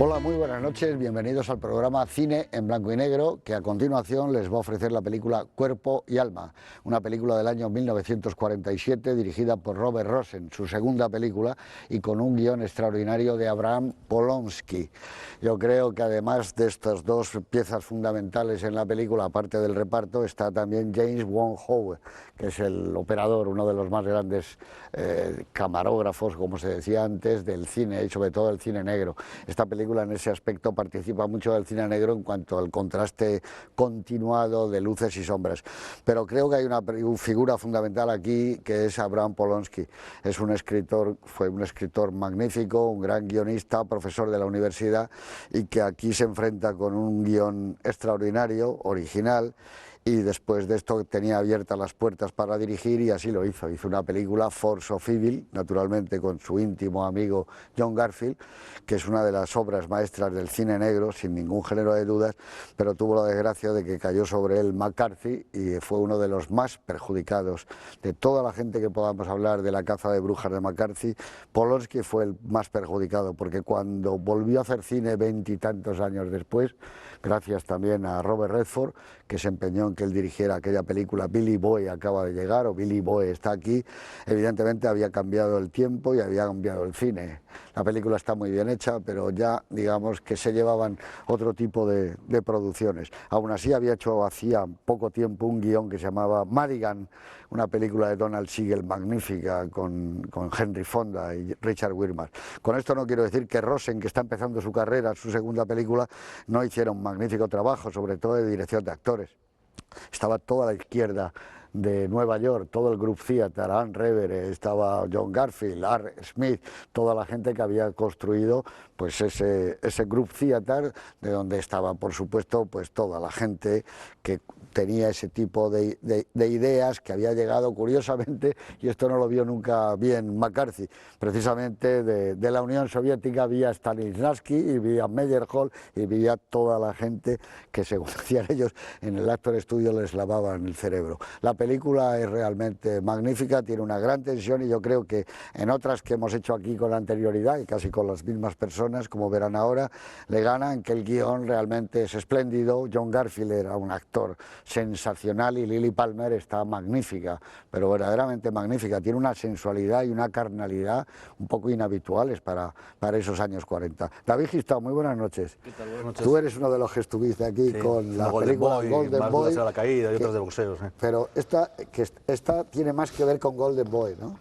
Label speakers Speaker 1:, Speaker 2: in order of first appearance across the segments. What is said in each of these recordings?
Speaker 1: Hola, muy buenas noches, bienvenidos al programa Cine en Blanco y Negro, que a continuación les va a ofrecer la película Cuerpo y Alma, una película del año 1947 dirigida por Robert Rosen, su segunda película, y con un guión extraordinario de Abraham Polonsky. Yo creo que además de estas dos piezas fundamentales en la película, aparte del reparto, está también James Wong Howe, que es el operador, uno de los más grandes camarógrafos, como se decía antes, del cine y sobre todo del cine negro. Esta película en ese aspecto participa mucho del cine negro en cuanto al contraste continuado de luces y sombras. Pero creo que hay una figura fundamental aquí que es Abraham Polonsky. Es un escritor, fue un escritor magnífico, un gran guionista, profesor de la universidad y que aquí se enfrenta con un guión extraordinario, original. Y después de esto tenía abiertas las puertas para dirigir y así lo hizo. Hizo una película, Force of Evil, naturalmente con su íntimo amigo John Garfield, que es una de las obras maestras del cine negro, sin ningún género de dudas, pero tuvo la desgracia de que cayó sobre él McCarthy y fue uno de los más perjudicados. De toda la gente que podamos hablar de la caza de brujas de McCarthy, Polonsky fue el más perjudicado, porque cuando volvió a hacer cine 20 y tantos años después, gracias también a Robert Redford, que se empeñó en que él dirigiera aquella película Billy Boy acaba de llegar, o Billy Boy está aquí, evidentemente había cambiado el tiempo y había cambiado el cine. La película está muy bien hecha, pero ya digamos que se llevaban otro tipo de producciones. Aún así había hecho hacía poco tiempo un guión que se llamaba Madigan, una película de Donald Siegel magnífica con Henry Fonda y Richard Widmark. Con esto no quiero decir que Rosen, que está empezando su carrera, su segunda película, no hiciera un magnífico trabajo, sobre todo de dirección de actores. Estaba toda la izquierda de Nueva York, todo el Group Theater, Ann Revere, estaba John Garfield, Art Smith, toda la gente que había construido pues ese Group Theater, de donde estaba por supuesto pues toda la gente que tenía ese tipo de ideas, que había llegado curiosamente, y esto no lo vio nunca bien McCarthy, precisamente de la Unión Soviética vía Stanislavski y vía Meyerhold y vía toda la gente que, según decían ellos, en el Actor Studio les lavaban el cerebro. La película es realmente magnífica, tiene una gran tensión y yo creo que en otras que hemos hecho aquí con anterioridad y casi con las mismas personas, como verán ahora, le ganan que el guión realmente es espléndido. John Garfield era un actor sensacional y Lily Palmer está magnífica, pero verdaderamente magnífica. Tiene una sensualidad y una carnalidad un poco inhabituales para esos años 40. David Gistau, muy buenas noches.
Speaker 2: ¿Qué tal? Buenas noches.
Speaker 1: Tú eres uno de los que estuviste aquí con la película Golden Boy,
Speaker 2: a la caída y otras de boxeo.
Speaker 1: Pero esta tiene más que ver con Golden Boy, ¿no?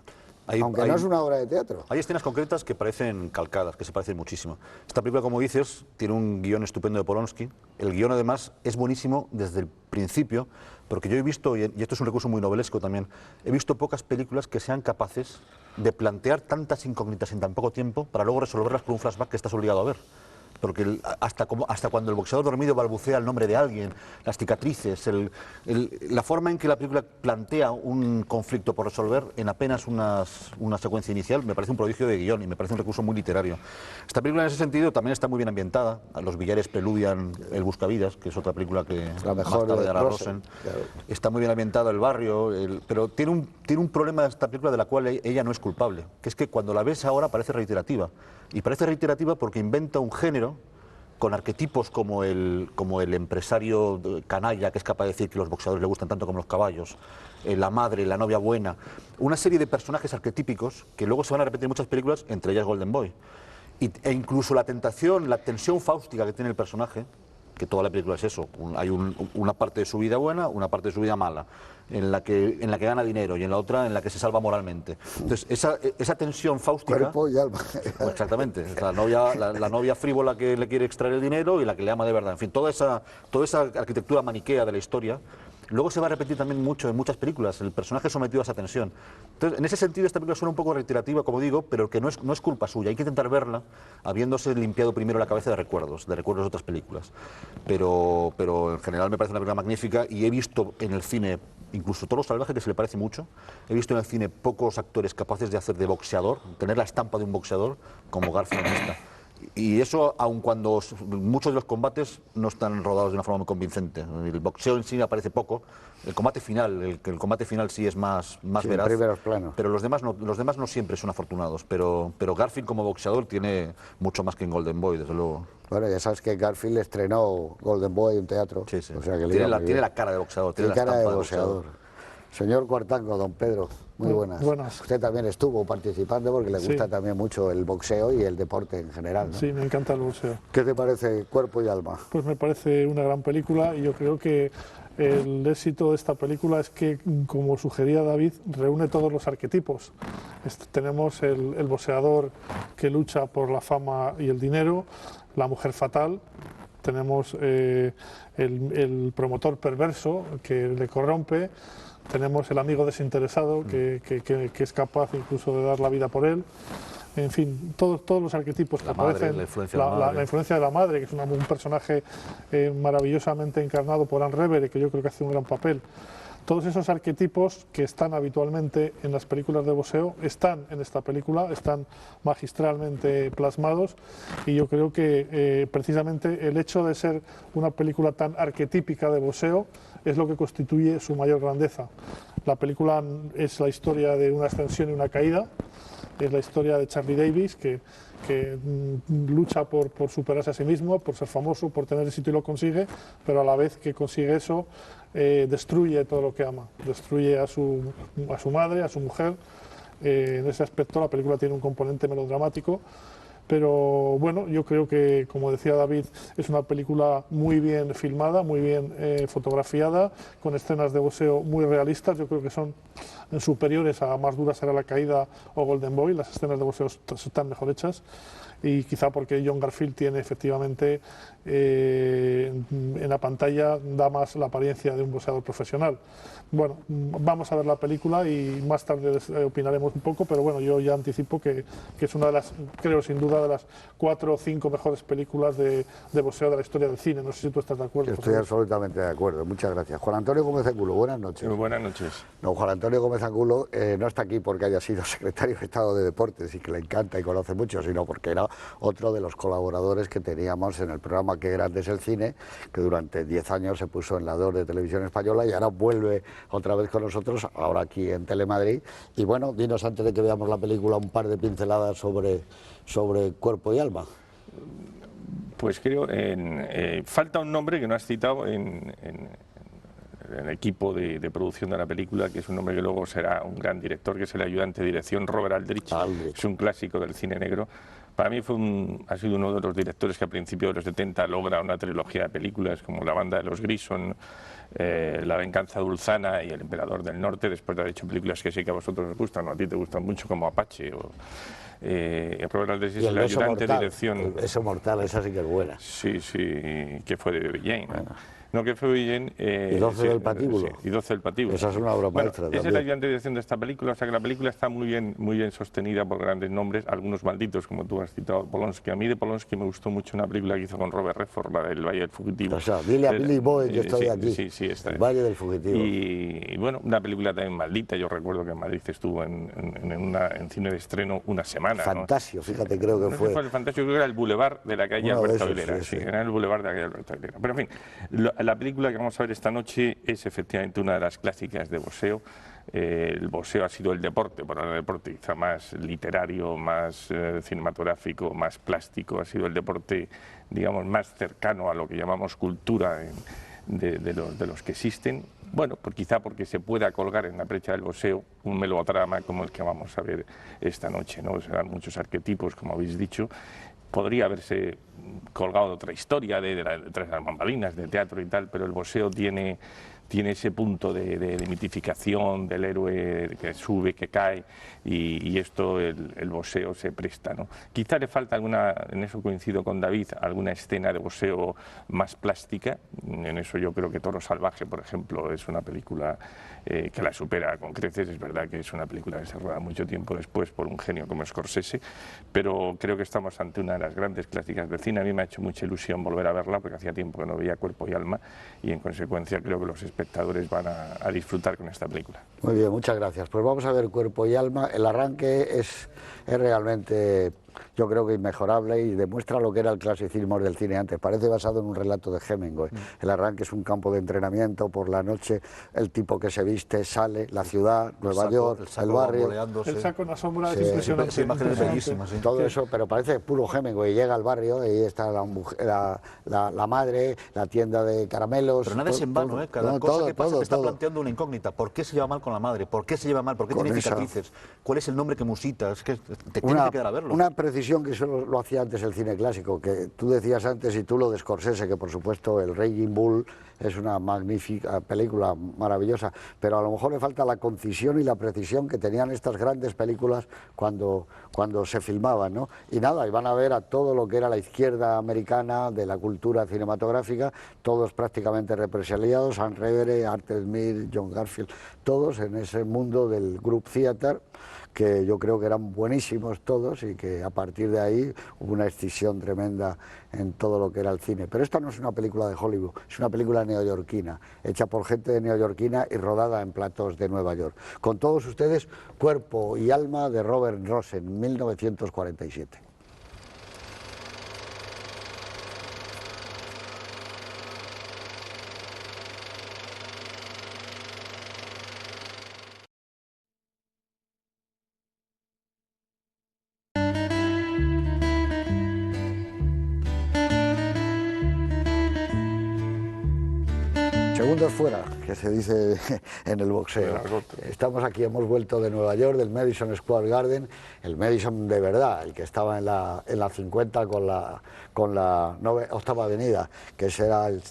Speaker 1: Aunque no es una obra de teatro.
Speaker 2: Hay escenas concretas que parecen calcadas, que se parecen muchísimo. Esta película, como dices, tiene un guión estupendo de Polonsky. El guión, además, es buenísimo desde el principio, porque yo he visto, y esto es un recurso muy novelesco también, he visto pocas películas que sean capaces de plantear tantas incógnitas en tan poco tiempo para luego resolverlas con un flashback que estás obligado a ver. Porque hasta cuando el boxeador dormido balbucea el nombre de alguien, las cicatrices, la forma en que la película plantea un conflicto por resolver en apenas una secuencia inicial, me parece un prodigio de guión y me parece un recurso muy literario. Esta película, en ese sentido, también está muy bien ambientada. Los billares preludian El Buscavidas, que es otra película que
Speaker 1: la mejor
Speaker 2: más tarde
Speaker 1: de
Speaker 2: hará
Speaker 1: Rosen.
Speaker 2: Claro. Está muy bien ambientado el barrio, pero tiene un problema esta película de la cual ella no es culpable, que es que cuando la ves ahora parece reiterativa. Y parece reiterativa porque inventa un género con arquetipos como el empresario canalla que es capaz de decir que los boxeadores le gustan tanto como los caballos, la madre, la novia buena, una serie de personajes arquetípicos que luego se van a repetir en muchas películas, entre ellas Golden Boy. E incluso la tentación, la tensión fáustica que tiene el personaje, que toda la película es eso, hay una parte de su vida buena, una parte de su vida mala, en la que gana dinero y en la otra en la que se salva moralmente. Entonces, esa tensión fáustica...
Speaker 1: Cuerpo y alma.
Speaker 2: Pues exactamente, la novia frívola que le quiere extraer el dinero y la que le ama de verdad. En fin, toda esa arquitectura maniquea de la historia luego se va a repetir también mucho en muchas películas, el personaje sometido a esa tensión. Entonces, en ese sentido, esta película suena un poco reiterativa, como digo, pero que no es culpa suya. Hay que intentar verla habiéndose limpiado primero la cabeza de recuerdos de otras películas. Pero en general me parece una película magnífica y he visto en el cine, incluso Toro Salvaje, que se le parece mucho, he visto en el cine pocos actores capaces de hacer de boxeador, tener la estampa de un boxeador, como Garfield en esta. Y eso, aun cuando muchos de los combates no están rodados de una forma muy convincente. El boxeo en sí aparece poco. El combate final, el combate final sí es más
Speaker 1: Sí,
Speaker 2: veraz.
Speaker 1: primeros planos.
Speaker 2: Pero los demás no siempre son afortunados. Pero Garfield como boxeador tiene mucho más que en Golden Boy, desde luego.
Speaker 1: Bueno, ya sabes que Garfield estrenó Golden Boy en teatro.
Speaker 2: Sí, sí.
Speaker 1: O sea que le
Speaker 2: Tiene
Speaker 1: iba muy
Speaker 2: tiene
Speaker 1: bien.
Speaker 2: la cara de boxeador,
Speaker 1: Tiene
Speaker 2: tiene la
Speaker 1: cara de
Speaker 2: estampa
Speaker 1: boxeador. Señor Cuartango, don Pedro, muy buenas.
Speaker 3: Buenas.
Speaker 1: Usted también estuvo participando porque le
Speaker 3: Sí.
Speaker 1: gusta también mucho el boxeo y el deporte en general, ¿no?
Speaker 3: Sí, me encanta el boxeo.
Speaker 1: ¿Qué te parece Cuerpo y Alma?
Speaker 3: Pues me parece una gran película y yo creo que el éxito de esta película es que, como sugería David, reúne todos los arquetipos. Tenemos el boxeador que lucha por la fama y el dinero, la mujer fatal, tenemos el promotor perverso que le corrompe, tenemos el amigo desinteresado que es capaz incluso de dar la vida por él. En fin, todos los arquetipos que aparecen,
Speaker 2: la influencia de la madre.
Speaker 3: la influencia de la madre, que es un personaje maravillosamente encarnado por Anne Revere, que yo creo que hace un gran papel. Todos esos arquetipos que están habitualmente en las películas de boxeo están en esta película, están magistralmente plasmados, y yo creo que precisamente el hecho de ser una película tan arquetípica de boxeo es lo que constituye su mayor grandeza. La película es la historia de una ascensión y una caída. Es la historia de Charlie Davis, que lucha por superarse a sí mismo, por ser famoso, por tener éxito y lo consigue, pero a la vez que consigue eso, destruye todo lo que ama. Destruye a su madre, a su mujer. En ese aspecto la película tiene un componente melodramático, pero bueno, yo creo que, como decía David, es una película muy bien filmada, muy bien fotografiada, con escenas de boxeo muy realistas. Yo creo que son superiores a Más dura será la caída o Golden Boy. Las escenas de boxeo están mejor hechas, y quizá porque John Garfield tiene efectivamente en la pantalla da más la apariencia de un boxeador profesional. Bueno, vamos a ver la película y más tarde opinaremos un poco, pero bueno, yo ya anticipo que es una de las, creo sin duda, de las 4 o 5 mejores películas de boxeo de la historia del cine. No sé si tú estás de acuerdo.
Speaker 1: Estoy absolutamente de acuerdo, muchas gracias. Juan Antonio Gómez Angulo, buenas noches.
Speaker 4: Muy buenas noches.
Speaker 1: No, Juan Antonio Gómez Angulo no está aquí porque haya sido secretario de Estado de Deportes y que le encanta y conoce mucho, sino porque era otro de los colaboradores que teníamos en el programa Qué grande es el cine, que durante 10 años se puso en la 2 de Televisión Española y ahora vuelve otra vez con nosotros, ahora aquí en Telemadrid. Y bueno, dinos antes de que veamos la película un par de pinceladas sobre Cuerpo y Alma.
Speaker 4: Pues creo, falta un nombre que no has citado en el equipo de producción de la película, que es un nombre que luego será un gran director, que es el ayudante de dirección Robert Aldrich. Es un clásico del cine negro. Para mí ha sido uno de los directores que a principios de los 70 logra una trilogía de películas como La banda de los Grison, La venganza dulzana y El emperador del norte, después de haber hecho películas que sé que a vosotros os gustan o a ti te gustan mucho, como Apache. Robert Aldrich es el ayudante de dirección.
Speaker 1: El beso mortal, esa sí que es buena.
Speaker 4: Sí, que fue de Baby Jane. Bueno. No, que fue Jane.
Speaker 1: Y 12 del patíbulo.
Speaker 4: Sí, y 12 del patíbulo.
Speaker 1: Esa es una obra maestra.
Speaker 4: Es el ayudante de dirección de esta película, o sea que la película está muy bien sostenida por grandes nombres, algunos malditos, como tú has citado, Polanski. A mí de Polanski me gustó mucho una película que hizo con Robert Redford, la del Valle del Fugitivo.
Speaker 1: O sea, dile a Billy Boyd que estoy aquí.
Speaker 4: Sí, está
Speaker 1: el Valle del Fugitivo.
Speaker 4: Y bueno, una película también maldita. Yo recuerdo que en Madrid estuvo en cine de estreno una semana.
Speaker 1: Fantasio, ¿no? Fíjate, creo que fue.
Speaker 4: No fue el Fantasio, creo que era el Boulevard de la calle Alberto Aguilera. Sí, era el Boulevard de la calle Alberto Aguilera. Pero en fin, la película que vamos a ver esta noche es efectivamente una de las clásicas de boxeo. El boxeo ha sido el deporte, bueno, el deporte quizá más literario, más cinematográfico, más plástico, ha sido el deporte, digamos, más cercano a lo que llamamos cultura de los que existen. Bueno, pues quizá porque se pueda colgar en la brecha del boxeo un melodrama como el que vamos a ver esta noche, ¿no? Serán muchos arquetipos, como habéis dicho. Podría haberse colgado de otra historia, tras las bambalinas, de teatro y tal, pero el boxeo tiene ese punto de mitificación del héroe que sube, que cae, y esto el boxeo se presta, ¿no? Quizá le falta en eso coincido con David, alguna escena de boxeo más plástica. En eso yo creo que Toro Salvaje, por ejemplo, es una película que la supera con creces. Es verdad que es una película que se rueda mucho tiempo después por un genio como Scorsese, pero creo que estamos ante una de las grandes clásicas del cine. A mí me ha hecho mucha ilusión volver a verla porque hacía tiempo que no veía Cuerpo y Alma, y en consecuencia creo que los espectadores van a disfrutar con esta película.
Speaker 1: Muy bien, muchas gracias. Pues vamos a ver Cuerpo y Alma. El arranque es es realmente, yo creo que inmejorable y demuestra lo que era el clasicismo del cine antes. Parece basado en un relato de Hemingway. El arranque es un campo de entrenamiento, por la noche el tipo que se viste sale, la ciudad, Nueva York, el barrio.
Speaker 3: El saco en la sombra
Speaker 1: Sí,
Speaker 3: es impresionante.
Speaker 2: esa imagen es bellísima, sí.
Speaker 1: Todo eso, pero parece puro Hemingway. Llega al barrio, ahí está la madre, la tienda de caramelos.
Speaker 2: Pero nada es en vano, ¿eh? Cada cosa que pasa te está planteando una incógnita. ¿Por qué se lleva mal con la madre? ¿Por qué se lleva mal? ¿Por qué
Speaker 1: Con
Speaker 2: tiene
Speaker 1: esa.
Speaker 2: cicatrices? ¿Cuál es el nombre que musita? Es que te tienes que quedar a verlo.
Speaker 1: Una precisión que solo lo hacía antes el cine clásico, que tú decías antes, y tú lo de Scorsese, que por supuesto el Raging Bull es una magnífica película, maravillosa, pero a lo mejor le falta la concisión y la precisión que tenían estas grandes películas cuando se filmaban, ¿no? Y nada, iban a ver a todo lo que era la izquierda americana de la cultura cinematográfica, todos prácticamente represaliados, Anne Revere, Arthur Smith, John Garfield, todos en ese mundo del Group Theater, que yo creo que eran buenísimos todos y que a partir de ahí hubo una escisión tremenda en todo lo que era el cine. Pero esta no es una película de Hollywood, es una película neoyorquina, hecha por gente neoyorquina y rodada en platos de Nueva York. Con todos ustedes, Cuerpo y Alma de Robert Rosen, 1947. Segundos fuera, que se dice en el boxeo. Estamos aquí, hemos vuelto de Nueva York, del Madison Square Garden, el Madison de verdad, el que estaba en la 50 con la octava avenida, que ese era el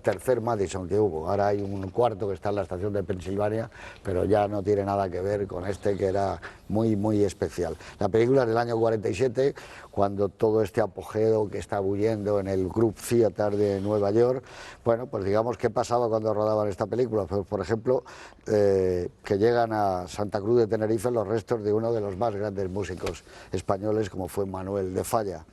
Speaker 1: tercer Madison que hubo. Ahora hay un cuarto que está en la estación de Pensilvania, pero ya no tiene nada que ver con este, que era muy, muy especial. La película es del año 47, cuando todo este apogeo que está bulliendo en el Group Theater de Nueva York. Bueno, pues digamos, ¿qué pasaba cuando rodaban esta película? Pues, por ejemplo, que llegan a Santa Cruz de Tenerife los restos de uno de los más grandes músicos españoles, como fue Manuel de Falla.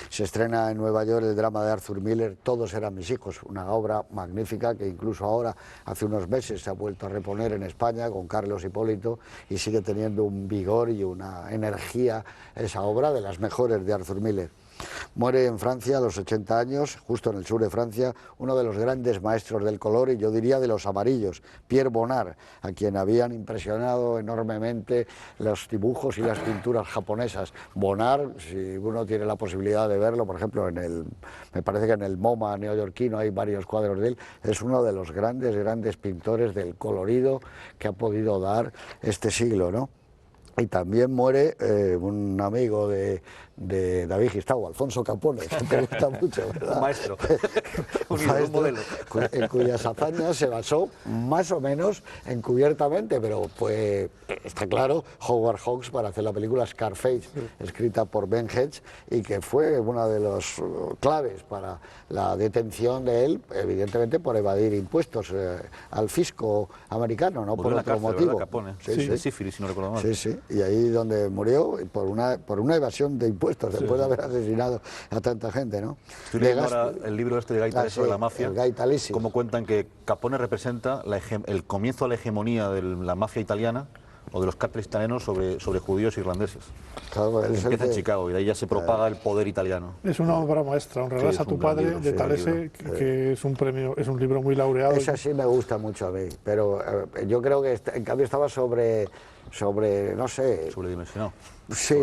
Speaker 1: Se estrena en Nueva York el drama de Arthur Miller, Todos eran mis hijos, una obra magnífica que incluso ahora, hace unos meses, se ha vuelto a reponer en España con Carlos Hipólito y sigue teniendo un vigor y una energía, esa obra de las mejores de Arthur Miller. Muere en Francia a los 80 años, justo en el sur de Francia, uno de los grandes maestros del color y yo diría de los amarillos, Pierre Bonnard, a quien habían impresionado enormemente los dibujos y las pinturas japonesas. Bonnard, si uno tiene la posibilidad de verlo, por ejemplo, me parece que en el MoMA neoyorquino hay varios cuadros de él, es uno de los grandes pintores del colorido que ha podido dar este siglo, ¿no? Y también muere un amigo de David Gistau, Alfonso Capone, que te gusta mucho, ¿verdad?
Speaker 2: Un maestro,
Speaker 1: un modelo. En cuyas hazañas se basó más o menos encubiertamente, pero está claro, Howard Hawks para hacer la película Scarface, escrita por Ben Hedges, y que fue una de los claves para la detención de él, evidentemente por evadir impuestos al fisco americano, no por otro motivo.
Speaker 2: Capone, de sífilis, si no recuerdo mal.
Speaker 1: Sí, sí, y ahí donde murió por una evasión de impuestos, después de haber asesinado a tanta gente, ¿no?
Speaker 2: Estoy leyendo ahora el libro de Gaitales sobre la mafia, cómo cuentan que Capone representa el comienzo de la hegemonía de la mafia italiana o de los cárteles italianos sobre judíos irlandeses.
Speaker 1: Claro,
Speaker 2: empieza en Chicago y de ahí ya se propaga el poder italiano.
Speaker 3: Es una obra maestra, Honrarás a tu padre, de Talese, que es un premio, es un libro muy laureado.
Speaker 1: Esa sí me gusta mucho a mí, pero yo creo que en cambio estaba sobre no sé...
Speaker 2: Sobredimensionado.
Speaker 1: Sí,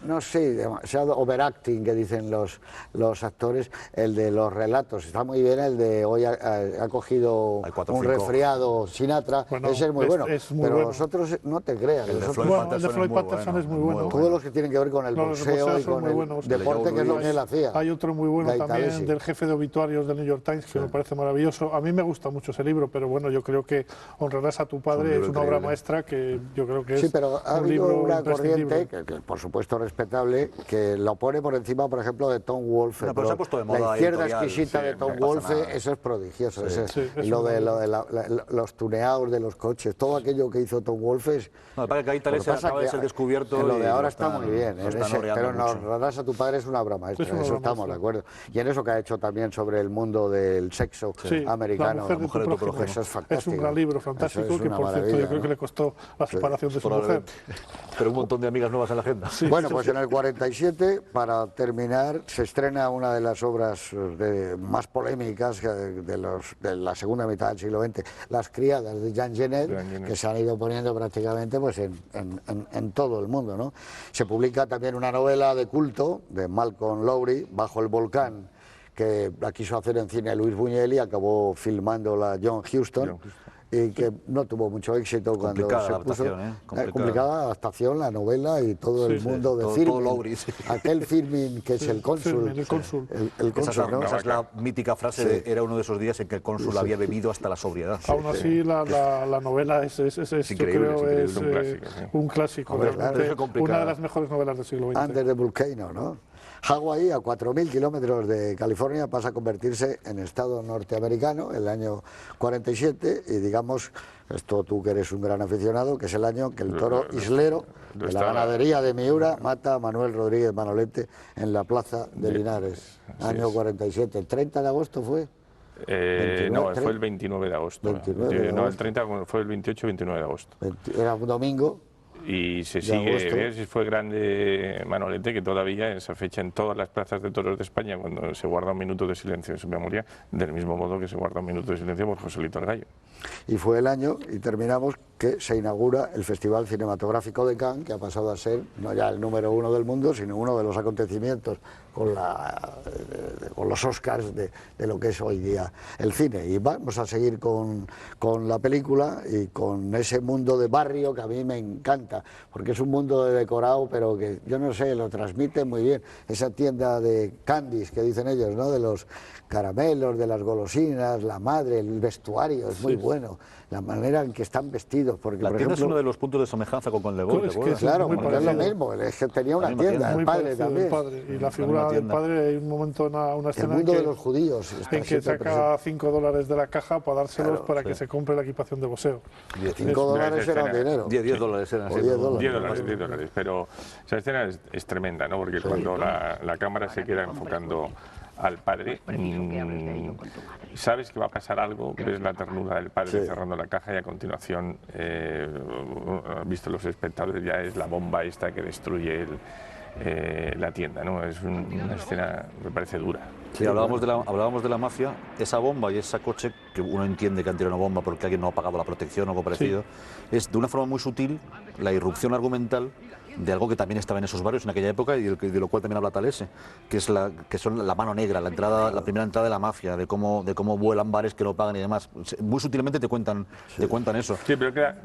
Speaker 1: no sé, demasiado overacting que dicen los actores, el de los relatos. Está muy bien el de hoy ha cogido un resfriado Sinatra, bueno, ese es muy bueno, pero los otros no te creas.
Speaker 3: El de Floyd Patterson es muy bueno.
Speaker 1: Todos los que tienen que ver con el boxeo y con el deporte, que es lo que él hacía.
Speaker 3: Hay otro muy bueno también del jefe de obituarios del New York Times, que me parece maravilloso. A mí me gusta mucho ese libro, pero bueno, yo creo que Honrarás a tu padre es una obra maestra que yo creo que es
Speaker 1: pero ha habido una corriente que por supuesto respetable, que lo pone por encima, por ejemplo, de Tom Wolfe.
Speaker 2: No, pero se ha puesto de moda
Speaker 1: la izquierda exquisita de Tom Wolfe, eso es prodigioso. Lo de los tuneados de los coches, todo aquello que hizo Tom Wolfe.
Speaker 2: No, para que Gaitales acaba de ser descubierto.
Speaker 1: Lo de ahora está muy bien, pero Honrarás a tu padre es una obra maestra, eso estamos de acuerdo. Y en eso que ha hecho también sobre el mundo del sexo americano,
Speaker 3: La mujer de tu prójimo.
Speaker 1: Eso es fantástico.
Speaker 3: Es un gran libro fantástico que, por cierto, yo creo que le costó la separación separación de su mujer.
Speaker 2: Pero un montón de amigas nuevas en la agenda.
Speaker 3: Sí,
Speaker 1: bueno, pues en el 47, para terminar, se estrena una de las obras más polémicas de la segunda mitad del siglo XX, Las criadas de Jean Genet, que se han ido poniendo prácticamente pues, en todo el mundo, ¿no? Se publica también una novela de culto de Malcolm Lowry, Bajo el volcán, que la quiso hacer en cine Luis Buñuel y acabó filmándola John Huston. Y que no tuvo mucho éxito cuando se puso. Complicada adaptación, la novela y todo el mundo de Firmin. Aquel Firmin que es el cónsul.
Speaker 3: El cónsul.
Speaker 1: El cónsul, ¿no?
Speaker 2: Esa es la mítica frase de era uno de esos días en que el cónsul había bebido hasta la sobriedad.
Speaker 3: Aún así, la novela es
Speaker 2: increíble,
Speaker 3: yo creo,
Speaker 2: es
Speaker 3: un clásico.
Speaker 1: Hombre,
Speaker 3: una de las mejores novelas del siglo XX.
Speaker 1: Under the Volcano, ¿no? Hawái, a 4.000 kilómetros de California, pasa a convertirse en estado norteamericano en el año 47 y digamos, esto tú que eres un gran aficionado, que es el año que el toro islero de la ganadería de Miura mata a Manuel Rodríguez Manolete en la plaza de Linares, año 47. ¿El 30 de agosto fue?
Speaker 4: No, fue el 29 de agosto. No, el 30 fue el 28-29 de agosto.
Speaker 1: Era un domingo.
Speaker 4: Y se sigue, fue grande Manolete, que todavía en esa fecha en todas las plazas de toros de España, cuando se guarda un minuto de silencio en su memoria, del mismo modo que se guarda un minuto de silencio por Joselito el Gallo.
Speaker 1: Y fue el año, y terminamos, que se inaugura el Festival Cinematográfico de Cannes, que ha pasado a ser no ya el número 1 del mundo, sino uno de los acontecimientos con los Oscars de lo que es hoy día el cine. Y vamos a seguir con la película y con ese mundo de barrio que a mí me encanta, porque es un mundo de decorado, pero que yo no sé, lo transmite muy bien. Esa tienda de candies que dicen ellos, ¿no? De los caramelos, de las golosinas, la madre, el vestuario, es muy bueno. La manera en que están vestidos. Porque,
Speaker 2: la
Speaker 1: por
Speaker 2: tienda
Speaker 1: ejemplo,
Speaker 2: es uno de los puntos de semejanza con Conlegón, ¿te acuerdas?
Speaker 1: Claro, porque es lo mismo, es que tenía una tienda, el padre también.
Speaker 3: Y la figura del padre, hay un momento, una escena
Speaker 1: el mundo de los judíos,
Speaker 3: en que saca $5 de la caja para dárselos para que se compre la equipación de boxeo.
Speaker 1: $5 era dinero.
Speaker 2: $10 eran.
Speaker 4: $10, pero esa escena es tremenda, ¿no? Porque cuando la cámara se queda enfocando al padre, sabes que va a pasar algo, ves la ternura del padre cerrando la caja y a continuación, visto los espectadores, ya es la bomba esta que destruye la tienda, ¿no? Es una escena, me parece dura.
Speaker 2: Sí, hablábamos de la mafia, esa bomba y ese coche, que uno entiende que han tirado una bomba porque alguien no ha pagado la protección o algo parecido, es de una forma muy sutil la irrupción argumental de algo que también estaba en esos barrios en aquella época y de lo cual también habla Talese, que son la mano negra, la primera entrada de la mafia, de cómo vuelan bares que no pagan y demás. Muy sutilmente te cuentan eso.
Speaker 4: Sí, pero queda,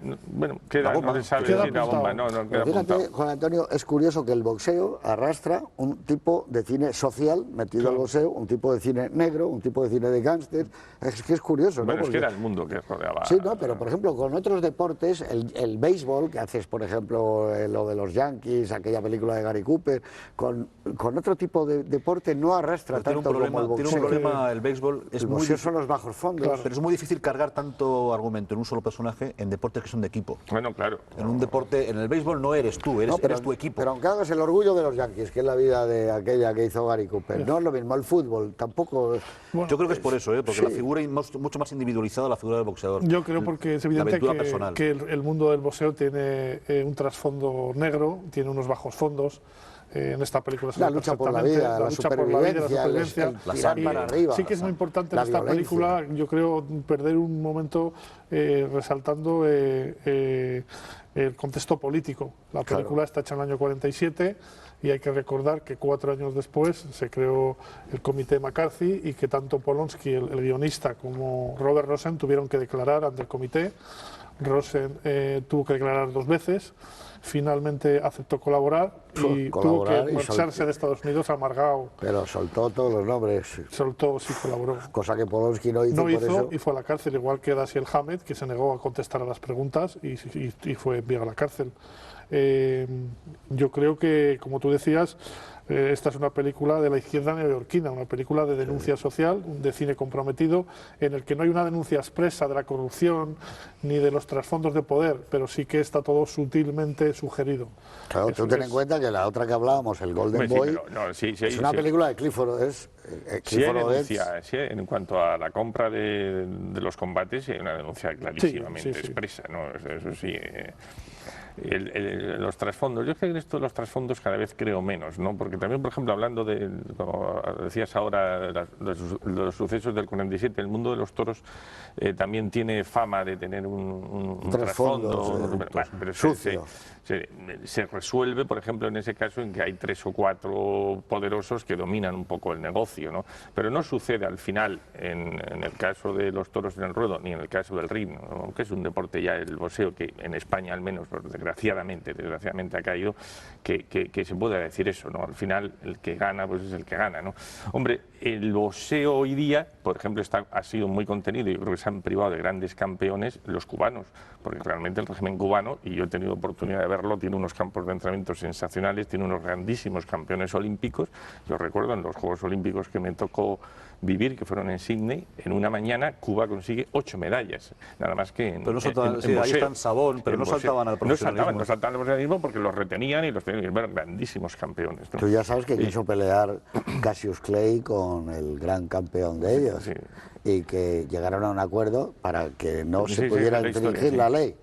Speaker 4: no se sabe si la bomba, no queda
Speaker 1: fíjate,
Speaker 4: apuntado.
Speaker 1: Juan Antonio, es curioso que el boxeo arrastra un tipo de cine social metido al boxeo, un tipo de cine negro, un tipo de cine de gángster. Es que es curioso, ¿no?
Speaker 4: Bueno,
Speaker 1: Porque
Speaker 4: es que era el mundo que rodeaba.
Speaker 1: Sí, no, pero por ejemplo, con otros deportes, el béisbol, que haces, por ejemplo, lo de los Yankees, aquella película de Gary Cooper, con otro tipo de deporte no arrastra tanto como el boxeo.
Speaker 2: Tiene un problema el béisbol.
Speaker 1: El boxeo son los bajos fondos.
Speaker 2: Pero es muy difícil cargar tanto argumento en un solo personaje en deportes que son de equipo.
Speaker 4: Bueno, claro.
Speaker 2: En un deporte, en el béisbol no eres tú, eres tu equipo.
Speaker 1: Pero aunque hagas el orgullo de los Yankees, que es la vida de aquella que hizo Gary Cooper, no es lo mismo el fútbol, tampoco.
Speaker 2: Yo creo que es por eso, porque la figura es mucho más individualizada, la figura del boxeador.
Speaker 3: Yo creo porque es evidente que el mundo del boxeo tiene un trasfondo negro, tiene unos bajos fondos. En esta película se
Speaker 1: la lucha por la vida, la supervivencia,
Speaker 3: la tirar para arriba. Sí que es muy importante en esta película, yo creo, perder un momento resaltando el contexto político. La película está hecha en el año 47 y hay que recordar que 4 años después se creó el Comité McCarthy y que tanto Polanski, el guionista, como Robert Rosen tuvieron que declarar ante el comité. Rosen tuvo que declarar 2 veces. Finalmente aceptó colaborar y tuvo que marcharse de Estados Unidos amargado.
Speaker 1: Pero soltó todos los nombres.
Speaker 3: Soltó, sí, colaboró.
Speaker 1: Cosa que Polanski no hizo.
Speaker 3: No hizo y fue a la cárcel, igual que Dashiell Hammett, que se negó a contestar a las preguntas y fue enviado a la cárcel. Yo creo que, como tú decías, esta es una película de la izquierda neoyorquina, una película de denuncia social, de cine comprometido, en el que no hay una denuncia expresa de la corrupción ni de los trasfondos de poder, pero sí que está todo sutilmente sugerido.
Speaker 1: Claro, tú ten en cuenta que la otra que hablábamos, el Golden Boy, es una película de Clifford Edwards.
Speaker 4: En cuanto a la compra de los combates, hay una denuncia clarísimamente expresa, ¿no? Eso sí. los trasfondos. Yo es que en esto de los trasfondos cada vez creo menos, ¿no? Porque también, por ejemplo, hablando de, como decías ahora, los sucesos del 47, el mundo de los toros también tiene fama de tener un trasfondo, pero se resuelve, por ejemplo, en ese caso en que hay 3 o 4 poderosos que dominan un poco el negocio, ¿no? Pero no sucede al final en el caso de los toros en el ruedo, ni en el caso del ring, ¿no? Aunque es un deporte ya el boxeo que en España al menos, pues, desgraciadamente ha caído, que se pueda decir eso, ¿no? Al final el que gana pues es el que gana, ¿no? Hombre, el boxeo hoy día, por ejemplo, ha sido muy contenido y yo creo que se han privado de grandes campeones los cubanos, porque realmente el régimen cubano, y yo he tenido oportunidad de verlo, tiene unos campos de entrenamiento sensacionales, tiene unos grandísimos campeones olímpicos. Yo recuerdo en los Juegos Olímpicos que me tocó vivir, que fueron en Sydney, en una mañana Cuba consigue 8 medallas, nada más que en,
Speaker 2: pero no saltaban,
Speaker 4: en
Speaker 2: sí,
Speaker 4: boxeo.
Speaker 2: Ahí está en Sabón, pero no saltaban al profesionalismo.
Speaker 4: No saltaban al profesionalismo porque los retenían y los tenían, bueno, grandísimos campeones, ¿no?
Speaker 1: Tú ya sabes que quiso pelear Cassius Clay con el gran campeón de ellos,
Speaker 4: sí.
Speaker 1: Y que llegaron a un acuerdo para que no se pudiera infringir la ley,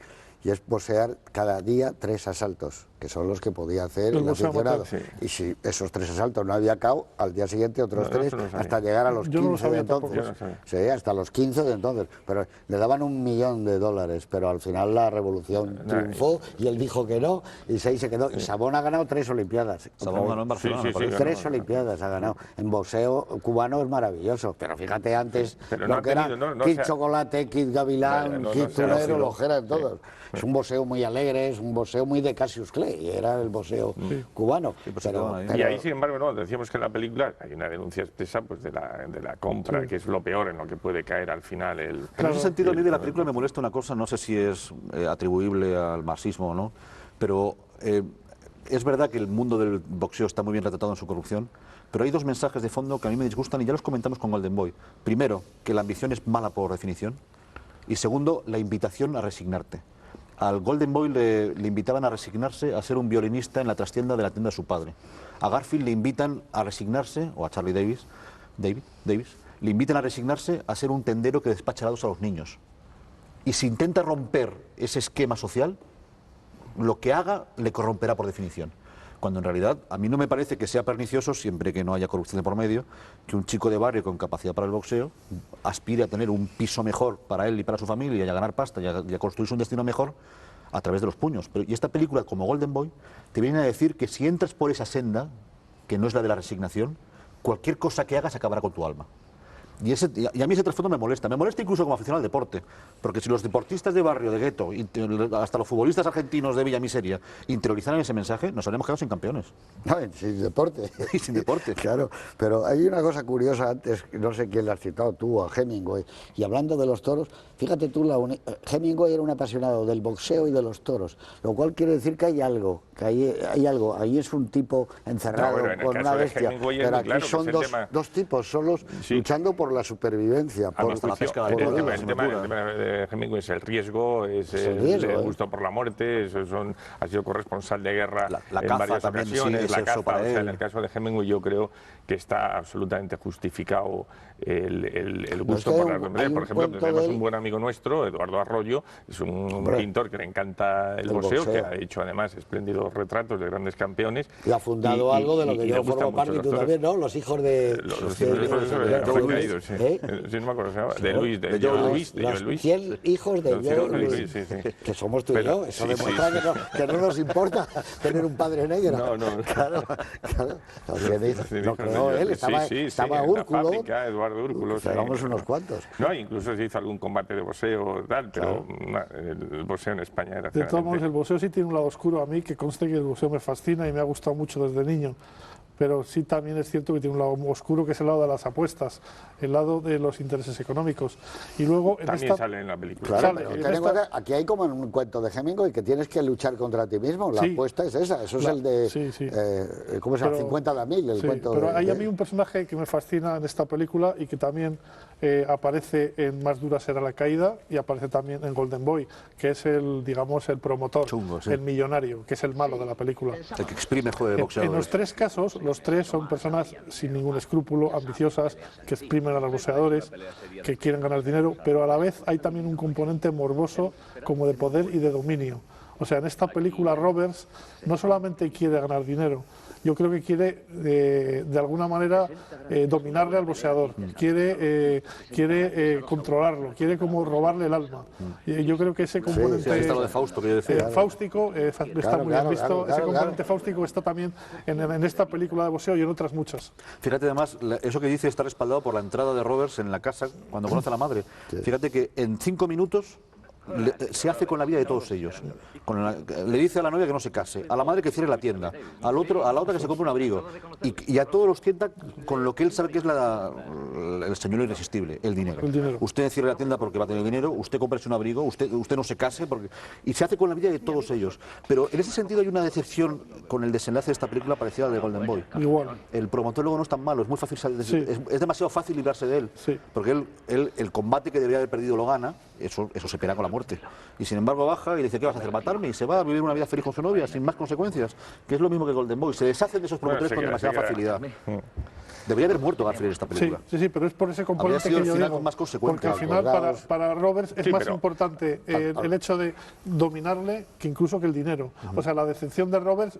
Speaker 1: y es boxear cada día 3 asaltos, que son los que podía hacer el aficionado. Y si esos 3 asaltos no había cao, al día siguiente otros 3, hasta llegar a los 15 de entonces. Sí, hasta los 15 de entonces. Pero le daban $1 millón, pero al final la revolución triunfó y él dijo que no, y se quedó. Y Sabón ha ganado 3 Olimpiadas.
Speaker 2: Sabón ganó en Barcelona.
Speaker 1: 3 Olimpiadas ha ganado. En boxeo cubano es maravilloso, pero fíjate antes lo que era Kid Chocolate, Kid Gavilán, Kid Tunero, los eran todos. Es un boxeo muy alegre, es un boxeo muy de Cassius Clay, era el boxeo cubano.
Speaker 4: Y ahí, sin embargo, no, decíamos que en la película hay una denuncia expresa pues, de la compra, que es lo peor en lo que puede caer al final. En
Speaker 2: ese sentido, a mí de la película me molesta una cosa, no sé si es atribuible al marxismo o no, pero es verdad que el mundo del boxeo está muy bien retratado en su corrupción, pero hay 2 mensajes de fondo que a mí me disgustan y ya los comentamos con Golden Boy. Primero, que la ambición es mala por definición, y segundo, la invitación a resignarte. Al Golden Boy le invitaban a resignarse a ser un violinista en la trastienda de la tienda de su padre. A Garfield le invitan a resignarse, o a Charlie Davis, le invitan a resignarse a ser un tendero que despacha helados a los niños. Y si intenta romper ese esquema social, lo que haga le corromperá por definición. Cuando en realidad a mí no me parece que sea pernicioso, siempre que no haya corrupción de por medio, que un chico de barrio con capacidad para el boxeo aspire a tener un piso mejor para él y para su familia, y a ganar pasta y a construirse un destino mejor a través de los puños. Y esta película, como Golden Boy, te viene a decir que si entras por esa senda, que no es la de la resignación, cualquier cosa que hagas acabará con tu alma. Y a mí ese trasfondo me molesta incluso como aficionado al deporte, porque si los deportistas de barrio, de gueto, hasta los futbolistas argentinos de Villa Miseria interiorizaran ese mensaje, nos habríamos quedado sin campeones.
Speaker 1: No, sin deporte.
Speaker 2: Y sin deporte.
Speaker 1: Claro, pero hay una cosa curiosa antes, no sé quién la has citado tú, a Hemingway, y hablando de los toros, fíjate tú, Hemingway era un apasionado del boxeo y de los toros, lo cual quiere decir que hay algo, ahí es un tipo encerrado con una bestia, pero aquí son dos tipos solos luchando por la supervivencia, por
Speaker 4: la pesca. El tema de Hemingway es el riesgo, es el gusto por la muerte, ha sido corresponsal de guerra en varias ocasiones, la caza. O sea, en el caso de Hemingway yo creo que está absolutamente justificado el gusto por la muerte. Por ejemplo, tenemos un buen amigo nuestro, Eduardo Arroyo, es un pintor que le encanta el boxeo, que ha hecho además espléndidos retratos de grandes campeones.
Speaker 1: Y ha fundado algo de lo que yo formo parte, y tú también, ¿no? Los hijos de...
Speaker 4: Sí, no me acuerdo, se llama. De Joe Luis. 100
Speaker 1: hijos de Joe Luis. Que somos tú y yo. Eso demuestra que no nos importa tener un padre negro.
Speaker 4: No.
Speaker 1: Claro. Lo creó él. Estaba Úrculo.
Speaker 4: Eduardo Úrculo.
Speaker 1: Éramos unos cuantos.
Speaker 4: No, incluso se hizo algún combate de boxeo, tal, pero el boxeo en España era...
Speaker 3: De todos modos, el boxeo sí tiene un lado oscuro a mí, que conste que el boxeo me fascina y me ha gustado mucho desde niño. Pero sí también es cierto que tiene un lado oscuro, que es el lado de las apuestas, el lado de los intereses económicos. Y luego
Speaker 4: también sale en la película.
Speaker 1: Claro, aquí hay como en un cuento de Hemingway que tienes que luchar contra ti mismo. La apuesta es esa, eso es el de... ¿cómo se llama? 50 de 1000, el cuento.
Speaker 3: Pero hay a mí un personaje que me fascina en esta película y que también aparece en Más dura será la caída y aparece también en Golden Boy, que es el promotor, el millonario, que es el malo de la película.
Speaker 2: El que exprime el juego de boxeo.
Speaker 3: En los 3 casos, los 3 son personas sin ningún escrúpulo, ambiciosas, que exprimen a los boxeadores, que quieren ganar dinero, pero a la vez hay también un componente morboso como de poder y de dominio. O sea, en esta película Roberts no solamente quiere ganar dinero, yo creo que quiere de alguna manera dominarle al boxeador, quiere controlarlo, quiere como robarle el alma. Yo creo que ese componente
Speaker 2: sí, ahí está lo de Fausto, que yo decía.
Speaker 3: fáustico está muy bien visto. Ese componente fáustico está también en esta película de boxeo y en otras muchas.
Speaker 2: Fíjate además, eso que dice está respaldado por la entrada de Roberts en la casa cuando conoce a la madre. Fíjate que en 5 minutos se hace con la vida de todos ellos. Le dice a la novia que no se case, a la madre que cierre la tienda, a la otra que se compre un abrigo, y a todos los tienta con lo que él sabe que es el señuelo irresistible, el dinero. Usted cierre la tienda porque va a tener dinero, usted cómprese un abrigo, usted no se case, y se hace con la vida de todos ellos. Pero en ese sentido hay una decepción con el desenlace de esta película parecida al de Golden Boy.
Speaker 3: Igual.
Speaker 2: El promotor luego no es tan malo, es muy fácil es demasiado fácil librarse de él, porque el combate que debería haber perdido lo gana. Eso se pega con la muerte. Y sin embargo baja y dice, ¿qué vas a hacer? ¿Matarme? Y se va a vivir una vida feliz con su novia, sin más consecuencias. Que es lo mismo que Golden Boy. Se deshacen de esos promotores con demasiada facilidad. Debería haber muerto Garfield en esta película.
Speaker 3: Sí, pero es por ese componente que yo digo.
Speaker 2: Más
Speaker 3: porque al final para Roberts es más importante el hecho de dominarle que incluso que el dinero. O sea, la decepción de Roberts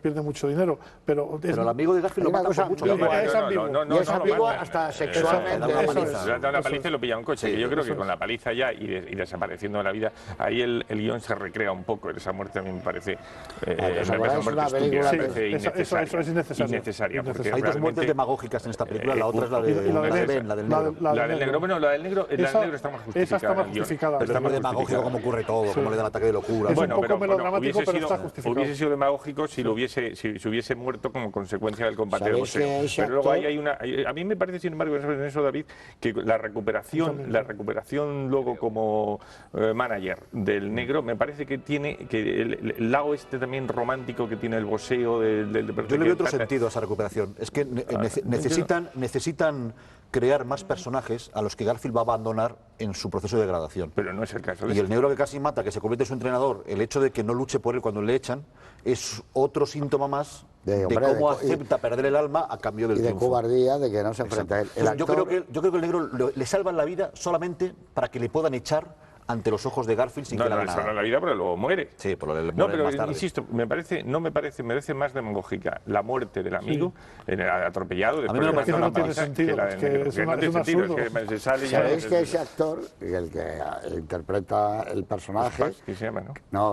Speaker 3: pierde mucho dinero, pero
Speaker 2: el amigo de Garfield lo mata por mucho.
Speaker 3: Es
Speaker 5: ambiguo hasta sexualmente.
Speaker 4: Da una paliza y lo pilla un coche. Que yo creo que con la paliza ya y desapareciendo de la vida, ahí el guión se recrea un poco. Esa muerte a mí me parece
Speaker 3: una película eso es innecesaria.
Speaker 2: Hay dos muertes demagógicas en esta película, la otra es la de Ben, la del negro.
Speaker 4: La del negro, bueno, la del negro está más justificada.
Speaker 3: Esa está más justificada.
Speaker 2: Pero es muy demagógico como ocurre todo, como le da el ataque de locura.
Speaker 3: Es un poco melodramático, pero está justificado.
Speaker 4: Hubiese sido demagógico si se hubiese muerto como consecuencia del combate de boxeo. Pero luego hay una... A mí me parece, sin embargo, en eso, David, que la recuperación luego como manager del negro, me parece que tiene el lado este también romántico que tiene el boxeo del deporte.
Speaker 2: Yo le veo otro sentido a esa recuperación. Es que necesitan crear más personajes a los que Garfield va a abandonar en su proceso de degradación.
Speaker 4: Pero no es el caso.
Speaker 2: Y el negro que casi mata, que se convierte en su entrenador, el hecho de que no luche por él cuando le echan, es otro síntoma más de cómo acepta perder el alma a cambio del triunfo.
Speaker 1: Y de cobardía, de que no se enfrenta a él.
Speaker 2: Yo creo que el negro le salvan la vida solamente para que le puedan echar ante los ojos de Garfield sin que le haga nada.
Speaker 4: No, la vida, pero luego muere.
Speaker 2: Sí, pero
Speaker 4: insisto, merece más demagógica la muerte del amigo, atropellado.
Speaker 3: A mí no tiene sentido.
Speaker 1: ¿Sabéis que ese actor, el que interpreta el personaje,
Speaker 4: ¿qué se llama,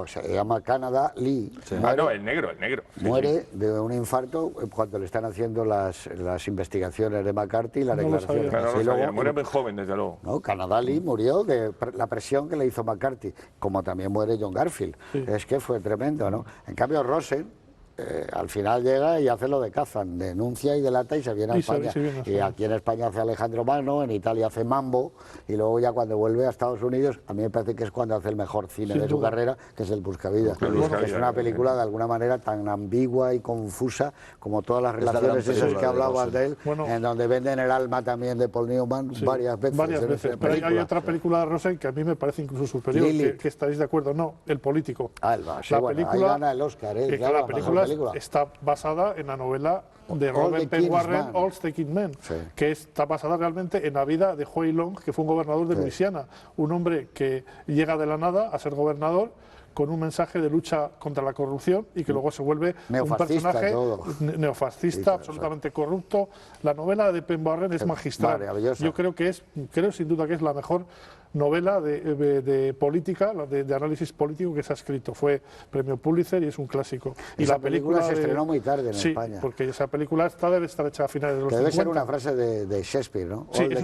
Speaker 1: se llama Canada Lee?
Speaker 4: El negro.
Speaker 1: Muere de un infarto cuando le están haciendo las investigaciones de McCarthy y la declaración.
Speaker 4: Muere muy joven, desde luego.
Speaker 1: No, Canada Lee murió de la presión que le hizo McCarthy, como también muere John Garfield. Es que fue tremendo, ¿no? En cambio, Rosen al final llega y hace lo de Kazan, denuncia y delata y se viene a España. Y aquí en España hace Alejandro Magno, en Italia hace Mambo, y luego ya cuando vuelve a Estados Unidos, a mí me parece que es cuando hace el mejor cine de su carrera, que es El Buscavidas. Que es una película de alguna manera tan ambigua y confusa como todas las relaciones esas que hablabas de él, en donde venden el alma también de Paul Newman varias veces.
Speaker 3: Pero hay otra película de Rosen que a mí me parece incluso superior, que estaréis de acuerdo, no, El Político.
Speaker 1: La película, ahí gana el Oscar,
Speaker 3: la película está basada en la novela de Robert Penn Warren, All the King's Men, que está basada realmente en la vida de Huey Long, que fue un gobernador de Luisiana, un hombre que llega de la nada a ser gobernador con un mensaje de lucha contra la corrupción y que luego se vuelve un personaje neofascista, absolutamente corrupto. La novela de Penn Warren es magistral. Yo creo sin duda que es la mejor novela de política, de análisis político que se ha escrito. Fue premio Pulitzer y es un clásico. Y
Speaker 1: la película se estrenó muy tarde en España.
Speaker 3: Sí, porque esa película debe estar hecha a finales de los 50.
Speaker 1: Debe ser una frase de Shakespeare, ¿no?
Speaker 3: Sí, es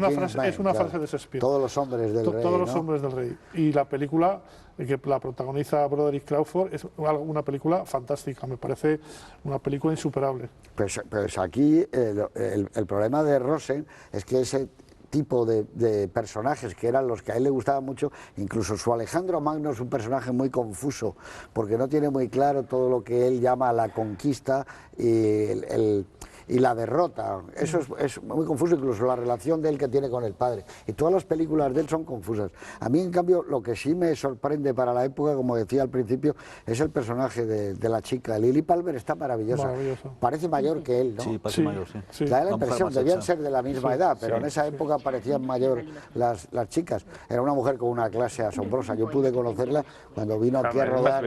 Speaker 3: una frase de Shakespeare.
Speaker 1: Todos los hombres del rey.
Speaker 3: Todos los hombres del rey. Y la película que la protagoniza Broderick Crawford es una película fantástica, me parece una película insuperable.
Speaker 1: Pues aquí el problema de Rosen es que ese tipo de personajes que eran los que a él le gustaban mucho, incluso su Alejandro Magno es un personaje muy confuso, porque no tiene muy claro todo lo que él llama la conquista y y la derrota. Eso es muy confuso, incluso la relación de él que tiene con el padre. Y todas las películas de él son confusas. A mí, en cambio, lo que sí me sorprende para la época, como decía al principio, es el personaje de la chica. Lily Palmer está maravillosa. Parece mayor que él, ¿no?
Speaker 2: Sí, parece mayor, sí.
Speaker 1: Da la impresión, debían ser de la misma edad, pero en esa época parecían mayor las chicas. Era una mujer con una clase asombrosa. Yo pude conocerla cuando vino aquí a rodar.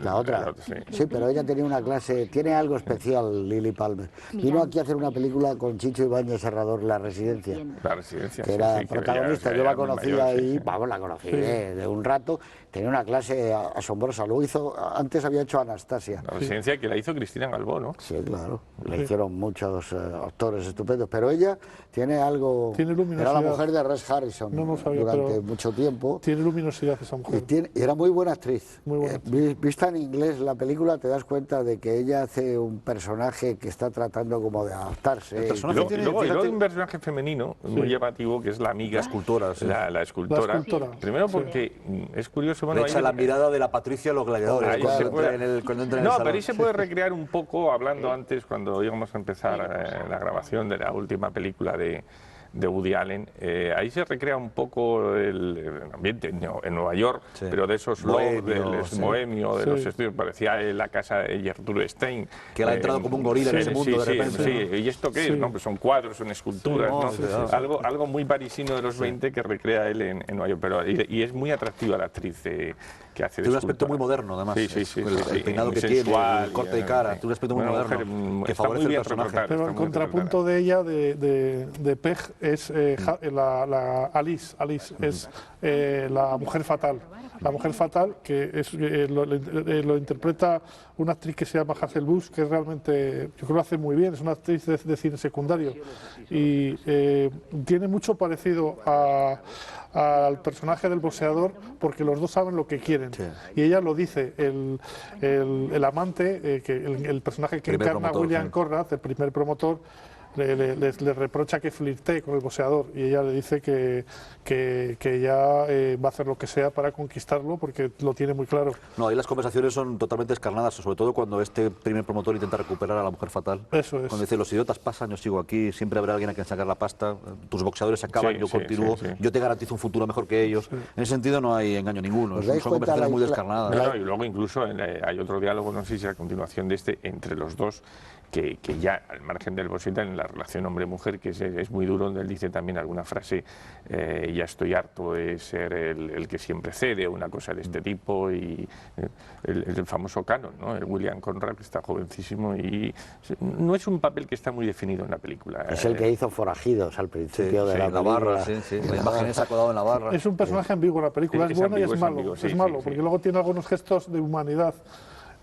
Speaker 1: La otra. Sí, pero ella tenía una clase, tiene algo especial, Lily Palmer. Vino aquí a hacer una película con Chicho Ibáñez Serrador, La Residencia.
Speaker 4: La Residencia,
Speaker 1: que era protagonista. Yo la conocí ahí, vamos, la conocí de un rato. Tenía una clase asombrosa. Luego antes había hecho Anastasia.
Speaker 4: La Residencia que la hizo Cristina Galbó, ¿no?
Speaker 1: Sí, claro. La hicieron muchos actores estupendos. Pero ella tiene algo.
Speaker 3: Tiene luminosidad.
Speaker 1: Era la mujer de Rex Harrison durante mucho tiempo.
Speaker 3: Tiene luminosidad esa mujer.
Speaker 1: Y era muy buena actriz.
Speaker 3: Muy buena.
Speaker 1: Vista en inglés la película, te das cuenta de que ella hace un personaje que está tratando como de adaptarse.
Speaker 4: Y luego hay un personaje femenino muy llamativo que es la amiga.
Speaker 2: Escultora, sí.
Speaker 4: La escultora. Primero porque es curioso. Bueno,
Speaker 2: le echa la mirada de la Patricia a los gladiadores cuando entra en el salón.
Speaker 4: Pero ahí se puede recrear un poco, hablando antes, cuando íbamos a empezar la grabación de la última película de Woody Allen, ahí se recrea un poco el ambiente en Nueva York, pero de esos bohemio, de los estudios, parecía la casa de Gertrude Stein.
Speaker 2: Que él ha entrado como un gorila en ese mundo de repente.
Speaker 4: Sí. ¿Y esto qué es? ¿No? Pues son cuadros, son esculturas, algo muy parisino de los 20 que recrea él en Nueva York, pero y es muy atractiva la actriz que hace de
Speaker 2: tiene un aspecto muy moderno, además. El peinado que tiene, el corte de cara, tiene un aspecto muy moderno que favorece el personaje.
Speaker 3: Pero el contrapunto de ella, de Peg, es la Alice es la mujer fatal. La mujer fatal, que lo interpreta una actriz que se llama Hazel Bush, que realmente, yo creo que lo hace muy bien, es una actriz de cine secundario. Y tiene mucho parecido al personaje del boxeador, porque los dos saben lo que quieren. Y ella lo dice, el amante, el personaje que encarna William Conrad, el primer promotor, le reprocha que flirtee con el boxeador y ella le dice que ella va a hacer lo que sea para conquistarlo porque lo tiene muy claro.
Speaker 2: No, ahí las conversaciones son totalmente descarnadas, sobre todo cuando este primer promotor intenta recuperar a la mujer fatal.
Speaker 3: Eso es.
Speaker 2: Cuando dice, los idiotas pasan, yo sigo aquí, siempre habrá alguien a quien sacar la pasta, tus boxeadores acaban, yo continúo, yo te garantizo un futuro mejor que ellos. En ese sentido no hay engaño ninguno, son conversaciones muy descarnadas.
Speaker 4: Y luego incluso hay otro diálogo, no sé si a continuación de este, entre los dos, que ya al margen del boxeo, en la relación hombre-mujer, que es muy duro, donde él dice también alguna frase, ya estoy harto de ser el que siempre cede, una cosa de este tipo, y el famoso canon, ¿no? El William Conrad, que está jovencísimo, y no es un papel que está muy definido en la película.
Speaker 5: Es el que hizo Forajidos al principio de la
Speaker 2: barra, la imagen es acodado en la barra.
Speaker 3: Es un personaje ambiguo en la película, es bueno ambiguo, y es malo, ambiguo, es malo, porque luego tiene algunos gestos de humanidad.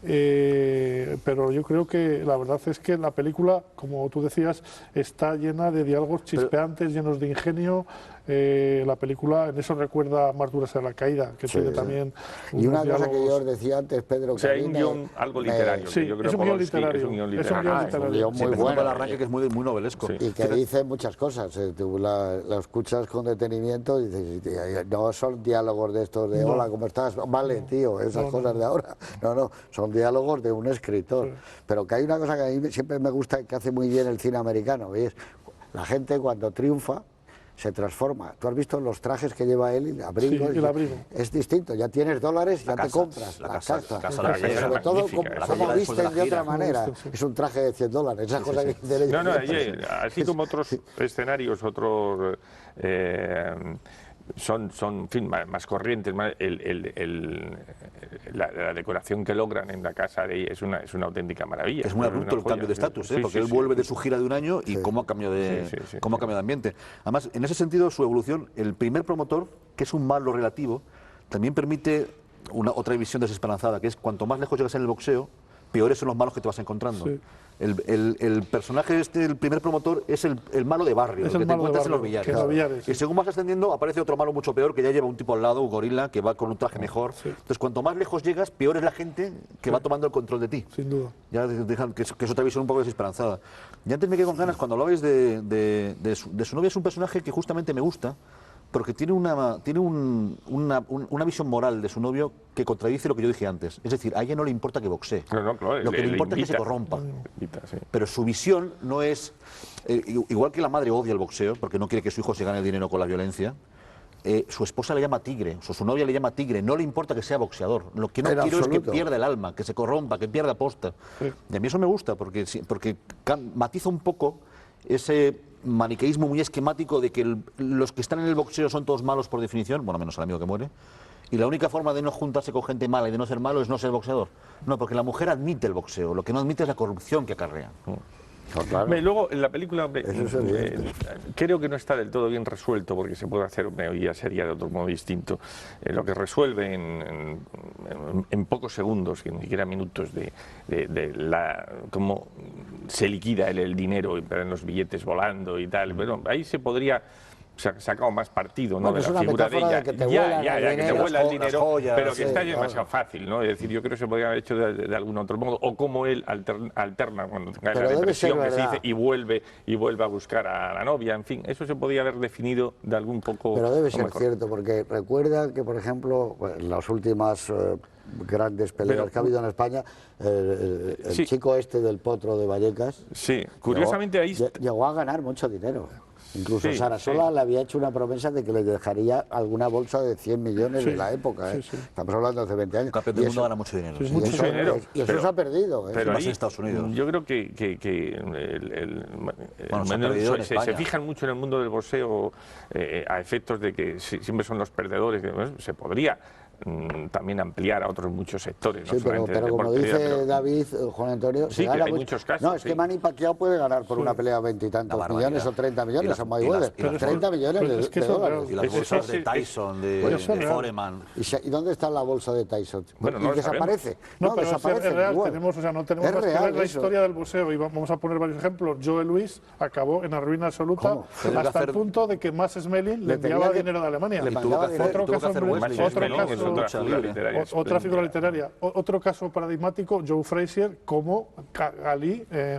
Speaker 3: Pero yo creo que la verdad es que la película, como tú decías, está llena de diálogos chispeantes, llenos de ingenio. La película en eso recuerda Más duras a la caída, que tiene también
Speaker 1: y una cosa que yo os decía antes, Pedro,
Speaker 4: que hay un guión algo literario. Yo creo
Speaker 3: es un guión literario.
Speaker 1: Es un guión muy bueno,
Speaker 2: el arranque que es muy novelesco.
Speaker 1: Y que dice muchas cosas. Tú la escuchas con detenimiento y dices, no son diálogos de estos de hola, ¿cómo estás? Vale, tío, esas cosas de ahora. No, son diálogos de un escritor. Pero que hay una cosa que a mí siempre me gusta, que hace muy bien el cine americano, y es la gente cuando triunfa se transforma. Tú has visto los trajes que lleva él, el abrigo,
Speaker 3: el abrigo.
Speaker 1: Es distinto, ya tienes dólares, ya te compras la casa. Pero sobre todo, cómo visten de otra manera. Es un traje de $100, esa cosa que
Speaker 4: así como otros escenarios, otros son en fin, más corrientes, la decoración que logran en la casa de ella es una auténtica maravilla.
Speaker 2: Es muy abrupto el cambio de estatus, porque él vuelve de su gira de un año y cómo ha cambiado de ambiente. Además, en ese sentido, su evolución, el primer promotor, que es un malo relativo, también permite otra visión desesperanzada, que es cuanto más lejos llegas en el boxeo, peores son los malos que te vas encontrando. El personaje el primer promotor es el malo de barrio, el que te encuentras en los billares. Y según vas ascendiendo aparece otro malo mucho peor que ya lleva un tipo al lado, un gorila, que va con un traje mejor. Entonces cuanto más lejos llegas, peor es la gente que va tomando el control de ti.
Speaker 3: Sin duda.
Speaker 2: Ya dejan que es otra visión un poco desesperanzada. Y antes me quedé con ganas, cuando hablabais de su novia, es un personaje que justamente me gusta, porque tiene una visión moral de su novio que contradice lo que yo dije antes. Es decir, a ella no le importa que boxee.
Speaker 4: Claro,
Speaker 2: lo que le importa es que se corrompa. Pero su visión no es... igual que la madre odia el boxeo, porque no quiere que su hijo se gane el dinero con la violencia, su esposa le llama tigre, o su novia le llama tigre, no le importa que sea boxeador. Lo que no quiero es que pierda el alma, que se corrompa, que pierda posta. Sí. Y a mí eso me gusta, porque matiza un poco ese maniqueísmo muy esquemático de que los que están en el boxeo son todos malos por definición, bueno, menos el amigo que muere, y la única forma de no juntarse con gente mala y de no ser malo es no ser boxeador. No, porque la mujer admite el boxeo, lo que no admite es la corrupción que acarrea.
Speaker 4: Claro. Luego, en la película, creo que no está del todo bien resuelto, porque se puede hacer, ya sería de otro modo distinto. Lo que resuelve en pocos segundos, que ni siquiera minutos, cómo se liquida el dinero en los billetes volando y tal. Bueno, ahí se podría... sacado más partido, ¿no?
Speaker 5: Bueno,
Speaker 4: de la figura de ella.
Speaker 5: Que te vuela
Speaker 4: el dinero,
Speaker 2: joyas,
Speaker 4: pero que está demasiado fácil, ¿no? Es decir, yo creo que se podría haber hecho de algún otro modo, o como él alterna cuando tenga la depresión que se dice y vuelve a buscar a la novia, en fin, eso se podía haber definido de algún poco.
Speaker 1: Pero debe ser
Speaker 4: mejor.
Speaker 1: cierto, porque recuerda que, por ejemplo, en las últimas grandes peleas que ha habido en España, el chico este del Potro de Vallecas,
Speaker 4: sí, curiosamente
Speaker 1: llegó a ganar mucho dinero. Incluso
Speaker 3: sí,
Speaker 1: Sarasola le había hecho una promesa de que le dejaría alguna bolsa de 100 millones de la época. Estamos hablando de hace 20 años.
Speaker 2: El campeón del mundo gana mucho dinero.
Speaker 3: Sí, mucho dinero.
Speaker 1: Y eso se ha perdido.
Speaker 2: Pero ahí, en Estados Unidos.
Speaker 4: Yo creo que se fijan mucho en el mundo del boxeo a efectos de que siempre son los perdedores. Se podría también ampliar a otros muchos sectores.
Speaker 1: Sí,
Speaker 4: no
Speaker 1: pero como dice David, Juan Antonio,
Speaker 4: sí,
Speaker 1: gana
Speaker 4: hay muchos casos.
Speaker 1: No, es que Manny Pacquiao puede ganar por una pelea 20 y tantos millones o 30 millones a Mayweather. 30 millones de dólares.
Speaker 2: Y las bolsas de Tyson, de Foreman.
Speaker 1: ¿Y dónde está la bolsa de Tyson?
Speaker 4: Bueno,
Speaker 1: ¿Y desaparece?
Speaker 3: No, pero
Speaker 1: desaparece.
Speaker 3: Es real, no tenemos más que ver la historia del boxeo. Y vamos a poner varios ejemplos. Joe Louis acabó en la ruina absoluta hasta el punto de que Max Schmeling le enviaba dinero de Alemania. Otra figura literaria. Otro caso paradigmático, Joe Frazier, como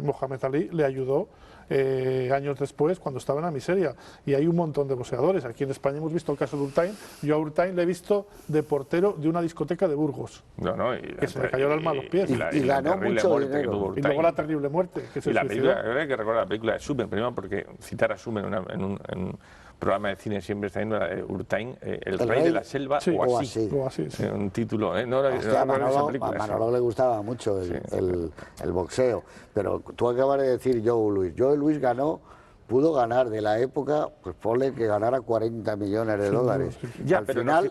Speaker 3: Mohamed Ali le ayudó años después cuando estaba en la miseria. Y hay un montón de boxeadores. Aquí en España hemos visto el caso de Urtain. Yo a Urtain le he visto de portero de una discoteca de Burgos. Que se le cayó el alma a los pies.
Speaker 1: Y ganó mucho dinero.
Speaker 3: Y luego la terrible muerte.
Speaker 4: Y la película, hay que recordar la película de Sumen, primero porque citar a Sumen en un programa de cine siempre está viendo Urtain, el rey de la selva, o así. Un título,
Speaker 1: a Manolo le gustaba mucho el boxeo, pero tú acabas de decir Joe Louis. Joe Louis pudo ganar de la época, pues ponle que ganara 40 millones de dólares.
Speaker 4: Ya,
Speaker 1: al
Speaker 4: pero
Speaker 1: final,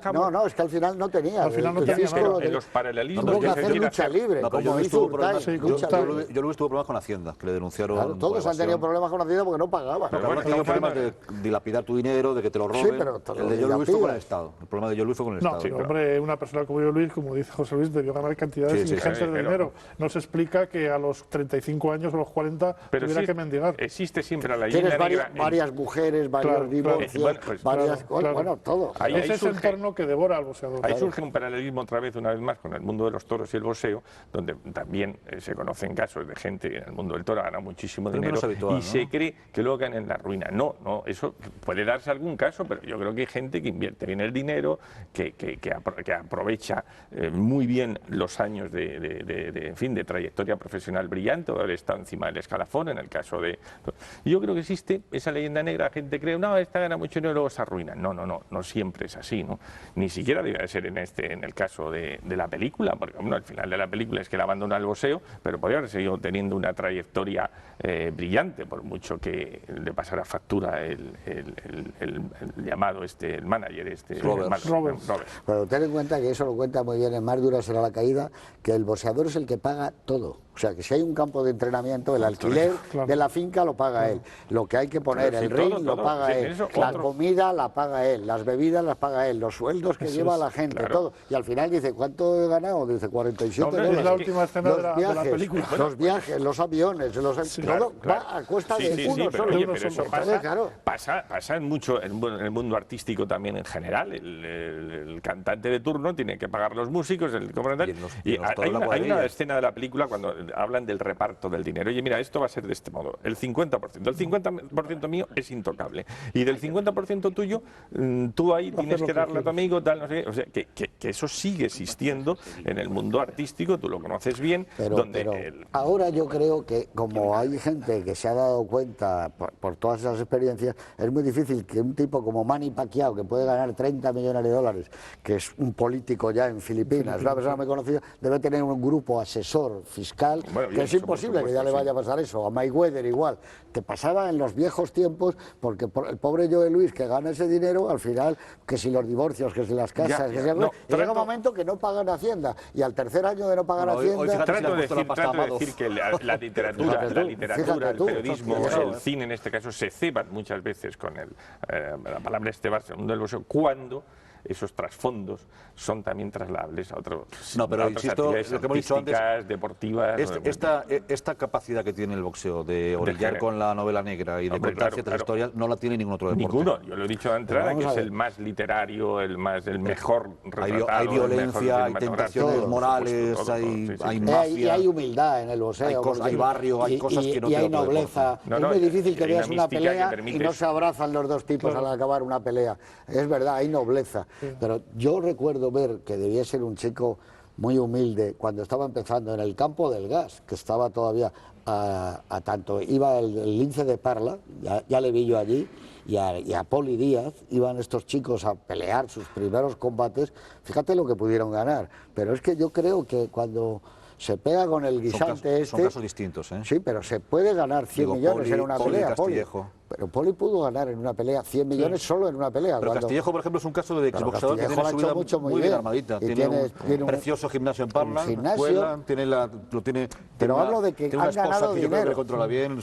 Speaker 1: es que al final no tenía.
Speaker 3: Al final no tenía,
Speaker 4: en los paralelismos.
Speaker 1: Tuvo que hacer lucha libre, como hizo Urtain.
Speaker 2: Yo Luis tuvo problemas con Hacienda, que le denunciaron.
Speaker 1: Claro, todos han tenido problemas con Hacienda porque no pagaban.
Speaker 2: Pero bueno, tenido problemas de dilapidar tu dinero, de que te lo roben.
Speaker 1: Sí, pero
Speaker 2: el de Joe Louis fue con el Estado. El problema de Joe Louis fue con el Estado.
Speaker 3: No, hombre, una persona como Joe Louis, como dice José Luis, debió ganar cantidades ingentes de dinero. No se explica que a los 35 años o los 40 tuviera que mendigar.
Speaker 4: Existe siempre la leyenda negra.
Speaker 1: Varias mujeres, varios divorcios, todo.
Speaker 3: Ese es el entorno que devora al boxeador.
Speaker 4: Ahí surge un paralelismo una vez más con el mundo de los toros y el boxeo, donde también se conocen casos de gente que en el mundo del toro gana muchísimo dinero y se cree que luego caen en la ruina. No, eso puede darse algún caso, pero yo creo que hay gente que invierte bien el dinero, que aprovecha muy bien los años de trayectoria profesional brillante, o haber estado encima del escalafón, en el caso de... Yo creo que existe esa leyenda negra, gente cree, no, esta gana mucho dinero y luego se arruina. No siempre es así, ¿no? Ni siquiera debe de ser en el caso de la película, porque bueno, al final de la película es que él abandona el boxeo, pero podría haber seguido teniendo una trayectoria brillante, por mucho que le pasara factura el llamado el manager
Speaker 1: Robert. Pero ten en cuenta que eso lo cuenta muy bien en Más dura será la caída, que el boxeador es el que paga todo. O sea, que si hay un campo de entrenamiento, el alquiler de la finca lo paga él. Lo que hay que poner, el ring lo paga él. La comida la paga él. Las bebidas las paga él. Los sueldos que lleva la gente, todo. Y al final dice, ¿cuánto he ganado? Dice, 47 dólares.
Speaker 3: Es la última escena de la película.
Speaker 1: Los viajes, los aviones, todo va a costa de uno solo.
Speaker 4: Pero eso pasa en el mundo artístico también en general. El cantante de turno tiene que pagar los músicos, hay una escena de la película cuando hablan del reparto del dinero. Oye, mira, esto va a ser de este modo, el 50%. El 50% mío es intocable. Y del 50% tuyo, tú ahí tienes que darle a tu amigo, tal, no sé qué. O sea, que eso sigue existiendo en el mundo artístico, tú lo conoces bien.
Speaker 1: Pero ahora yo creo que como hay gente que se ha dado cuenta por todas esas experiencias, es muy difícil que un tipo como Manny Pacquiao, que puede ganar 30 millones de dólares, que es un político ya en Filipinas, una persona muy conocida, debe tener un grupo asesor fiscal, que es imposible que ya le vaya a pasar eso. A Mayweather igual. Te pasaba en los viejos tiempos, porque el pobre Joe Luis, que gana ese dinero, al final, que si los divorcios, que si las casas, llega un momento que no pagan Hacienda, y al tercer año de no pagar Hacienda...
Speaker 4: Trato de decir que la literatura, el periodismo, el cine en este caso, se ceban muchas veces con la palabra mundo del boxeo, cuando esos trasfondos son también trasladables a otros.
Speaker 2: No, pero insisto, lo que hemos dicho antes,
Speaker 4: deportivas.
Speaker 2: Esta capacidad que tiene el boxeo de orillar con la novela negra y de contar ciertas historias no la tiene ningún otro deporte.
Speaker 4: Ninguno. Yo lo he dicho de entrada, que es el más literario, el mejor retratado.
Speaker 2: Hay violencia, hay tentaciones morales, hay mafia.
Speaker 1: Y hay humildad en el boxeo.
Speaker 2: Hay barrio, hay cosas que no
Speaker 1: y hay nobleza. Es muy difícil que veas una pelea y no se abrazan los dos tipos al acabar una pelea. Es verdad, hay nobleza. Pero yo recuerdo ver que debía ser un chico muy humilde cuando estaba empezando en el campo del gas, que estaba todavía a tanto, iba el lince de Parla, ya le vi yo allí, y a Poli Díaz, iban estos chicos a pelear sus primeros combates, fíjate lo que pudieron ganar, pero es que yo creo que cuando se pega con el guisante
Speaker 2: son casos distintos, ¿eh?
Speaker 1: Sí, pero se puede ganar 100 millones en una pelea, Poli. Pero Poli pudo ganar en una pelea 100 millones solo en una pelea.
Speaker 2: Pero Castillejo, por ejemplo, es un caso de exboxeador que tiene su vida muy bien armadita. Tiene un precioso gimnasio en Parla, escuela,
Speaker 1: pero hablo de que han ganado dinero.
Speaker 2: Que controla bien,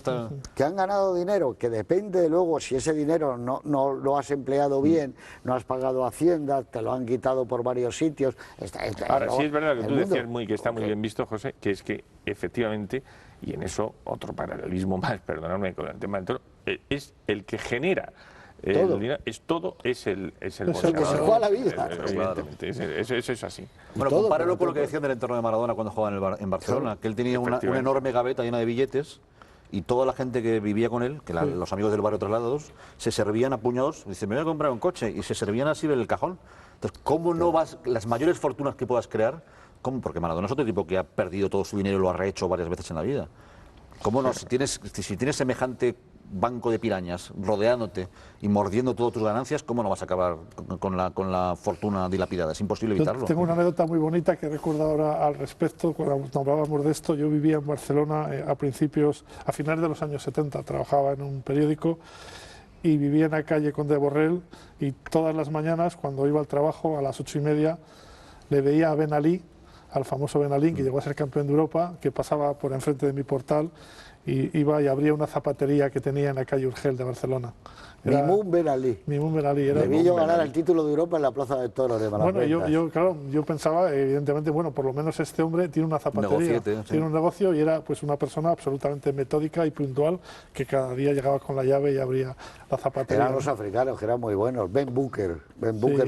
Speaker 1: que han ganado dinero, que depende luego si ese dinero no lo has empleado bien, no has pagado Hacienda, te lo han quitado por varios sitios.
Speaker 4: Ahora, sí es verdad que tú decías que está muy bien visto, José, que es que efectivamente, y en eso otro paralelismo más, perdóname con el tema del toro, es el que genera el dinero, es el
Speaker 1: que se juega la vida.
Speaker 4: Evidentemente, eso es así.
Speaker 2: Bueno, compáralo con lo que decían del entorno de Maradona cuando jugaba en Barcelona, que él tenía una enorme gaveta llena de billetes y toda la gente que vivía con él, que los amigos del barrio trasladados, se servían a puñados. Dice, me voy a comprar un coche, y se servían así en el cajón. Entonces, ¿cómo no vas, las mayores fortunas que puedas crear? ¿Cómo? Porque Maradona es otro tipo que ha perdido todo su dinero y lo ha rehecho varias veces en la vida. ¿Cómo no? Si tienes semejante banco de pirañas rodeándote y mordiendo todas tus ganancias, ¿cómo no vas a acabar con la fortuna dilapidada? Es imposible evitarlo.
Speaker 3: Yo tengo una anécdota muy bonita que recuerdo ahora al respecto. Cuando hablábamos de esto, yo vivía en Barcelona a finales de los años 70, trabajaba en un periódico y vivía en la calle Conde de Borrell, y todas las mañanas, cuando iba al trabajo, a las 8:30, le veía a Ben Ali, al famoso Ben Ali, que llegó a ser campeón de Europa, que pasaba por enfrente de mi portal y iba y abría una zapatería que tenía en la calle Urgel de Barcelona.
Speaker 1: Mimoun Ben Ali.
Speaker 3: Mimoun Ben Ali.
Speaker 1: Le vi yo ganar el título de Europa en la Plaza de Toros de Malaventas.
Speaker 3: Bueno, yo pensaba, evidentemente, bueno, por lo menos este hombre tiene una zapatería, tiene un negocio, y era pues una persona absolutamente metódica y puntual, que cada día llegaba con la llave y abría la zapatería.
Speaker 1: Eran los africanos, que eran muy buenos. Ben Booker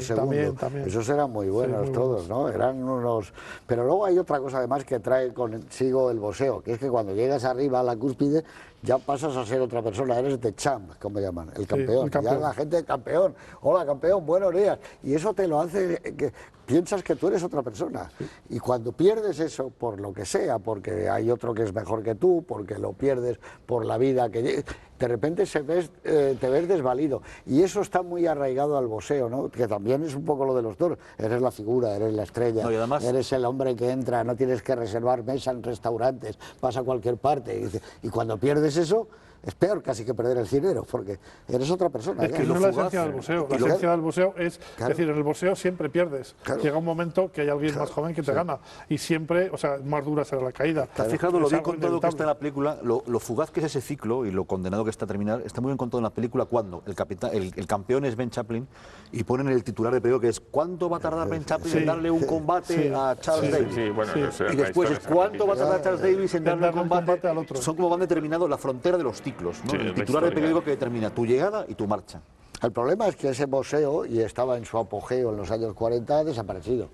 Speaker 1: segundo. También. Esos eran muy buenos, muy todos, ¿no? Eran unos... Pero luego hay otra cosa además que trae consigo el boxeo, que es que cuando llegas arriba a la cúspide, ya pasas a ser otra persona, eres the champ, como llaman, el campeón. Ya la gente, campeón, hola campeón, buenos días. Y eso te lo hace que piensas que tú eres otra persona. Y cuando pierdes eso, por lo que sea, porque hay otro que es mejor que tú, porque lo pierdes por la vida que... De repente te ves desvalido. Y eso está muy arraigado al boxeo, ¿no? Que también es un poco lo de los toros. Eres la figura, eres la estrella, además, eres el hombre que entra, no tienes que reservar mesa en restaurantes, vas a cualquier parte. Y cuando pierdes eso, es peor casi que perder el dinero, porque eres otra persona.
Speaker 3: Es que no es la esencia del boxeo. La esencia del boxeo es decir, en el boxeo siempre pierdes. Llega un momento que hay alguien más joven que te gana. Y siempre, o sea, más dura será la caída.
Speaker 2: ¿Te has fijado lo bien contado que está en la película? Lo fugaz que es ese ciclo y lo condenado que está a terminar. Está muy bien contado en la película cuando el campeón es Ben Chaplin y ponen el titular de periódico que es ¿cuánto va a tardar Ben Chaplin en darle un combate a Charles Davis? Y después es ¿cuánto va a tardar Charles Davis en darle un combate
Speaker 3: al otro?
Speaker 2: Son como van determinando la frontera de los ciclos, ¿no? El titular de periódico que determina tu llegada y tu marcha.
Speaker 1: El problema es que ese boxeo, y estaba en su apogeo en los años 40, ha desaparecido.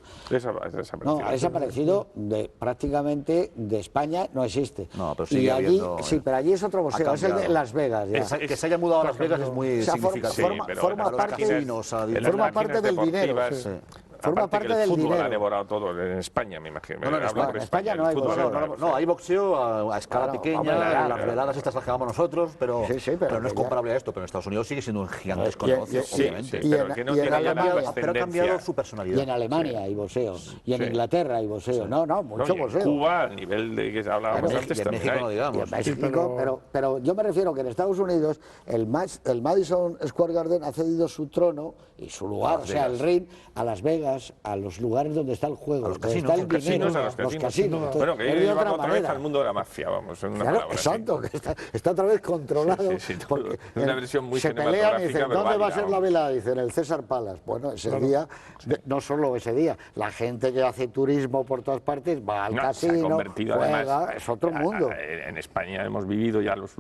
Speaker 1: No, ha desaparecido prácticamente de España, no existe.
Speaker 2: No, pero
Speaker 1: y
Speaker 2: sigue
Speaker 1: allí,
Speaker 2: habiendo,
Speaker 1: sí, pero allí es otro boxeo, es el de Las Vegas. Ya.
Speaker 2: Que se haya mudado a Las Vegas es muy significativo.
Speaker 1: Forma parte del dinero. Sí. Forma parte
Speaker 4: que el
Speaker 1: del
Speaker 4: fútbol
Speaker 1: dinero.
Speaker 4: ha devorado todo en España, me imagino.
Speaker 1: No, en España no hay boxeo.
Speaker 2: No, hay boxeo a escala pequeña, las veladas estas las jugamos nosotros, pero no es comparable a esto. Pero en Estados Unidos sigue siendo un gigantesco negocio, obviamente. Pero ha cambiado su personalidad.
Speaker 1: Y en Alemania hay boxeo, y en Inglaterra hay boxeo. No, mucho boxeo.
Speaker 4: En Cuba, al nivel de que hablábamos antes,
Speaker 2: y en México no digamos.
Speaker 1: Pero yo me refiero que en Estados Unidos el Madison Square Garden ha cedido su trono y su lugar, o sea, el ring, a Las Vegas, a los lugares donde está el juego,
Speaker 2: a los
Speaker 1: donde
Speaker 2: casinos,
Speaker 1: está el dinero, los casinos.
Speaker 4: Bueno, que ir otra vez al mundo de la mafia, vamos, en una
Speaker 1: claro,
Speaker 4: palabra.
Speaker 1: Exacto, que está otra vez controlado.
Speaker 4: Porque una versión muy
Speaker 1: se pelean y dicen,
Speaker 4: pero
Speaker 1: ¿dónde va a ser
Speaker 4: válida,
Speaker 1: la velada? Dicen, el César Palace. Bueno, ese día, no solo ese día, la gente que hace turismo por todas partes va al casino, juega, además, es otro mundo.
Speaker 4: En España hemos vivido ya en los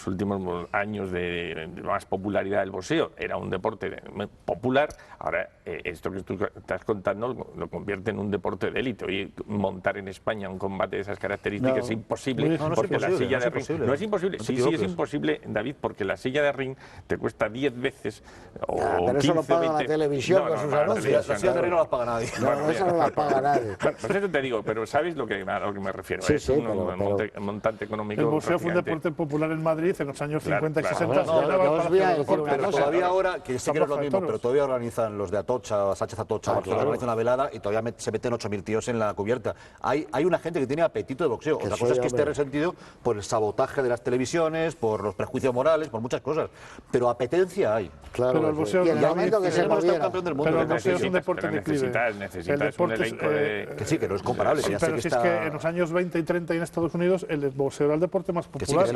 Speaker 4: últimos años de más popularidad del boxeo. Era un deporte popular, ahora esto que tú estás contando lo convierte en un deporte de élite. Hoy montar en España un combate de esas características es imposible, porque la silla de ring... No es imposible, sí es imposible, David, porque la silla de ring te cuesta 10 veces o
Speaker 1: pero
Speaker 4: 15,
Speaker 1: eso lo paga
Speaker 4: 20...
Speaker 1: la televisión con sus anuncios.
Speaker 2: La silla de ring no las paga nadie.
Speaker 1: No, eso no las paga nadie.
Speaker 4: Pues eso te digo, pero ¿sabes a lo que me refiero?
Speaker 1: Sí,
Speaker 4: es un montante económico.
Speaker 3: El boxeo fue un deporte popular en Madrid en los años 50 y 60.
Speaker 2: Pero todavía ahora, que sé que no es lo mismo, pero todavía organizan los de Atocha, Sánchez Atocha, organizan una velada y todavía se meten 8.000 tíos en la cubierta. Hay una gente que tiene apetito de boxeo. Otra cosa es que esté resentido por el sabotaje de las televisiones, por los prejuicios morales, por muchas cosas. Pero apetencia hay.
Speaker 1: Claro,
Speaker 3: pero el boxeo
Speaker 1: y en el momento que se moviera.
Speaker 3: Pero el boxeo es un deporte en declive.
Speaker 4: Necesitas un elenco de...
Speaker 2: Que sí, que no es comparable.
Speaker 3: Pero si es que en los años 20 y 30 en Estados Unidos el boxeo era el deporte más popular.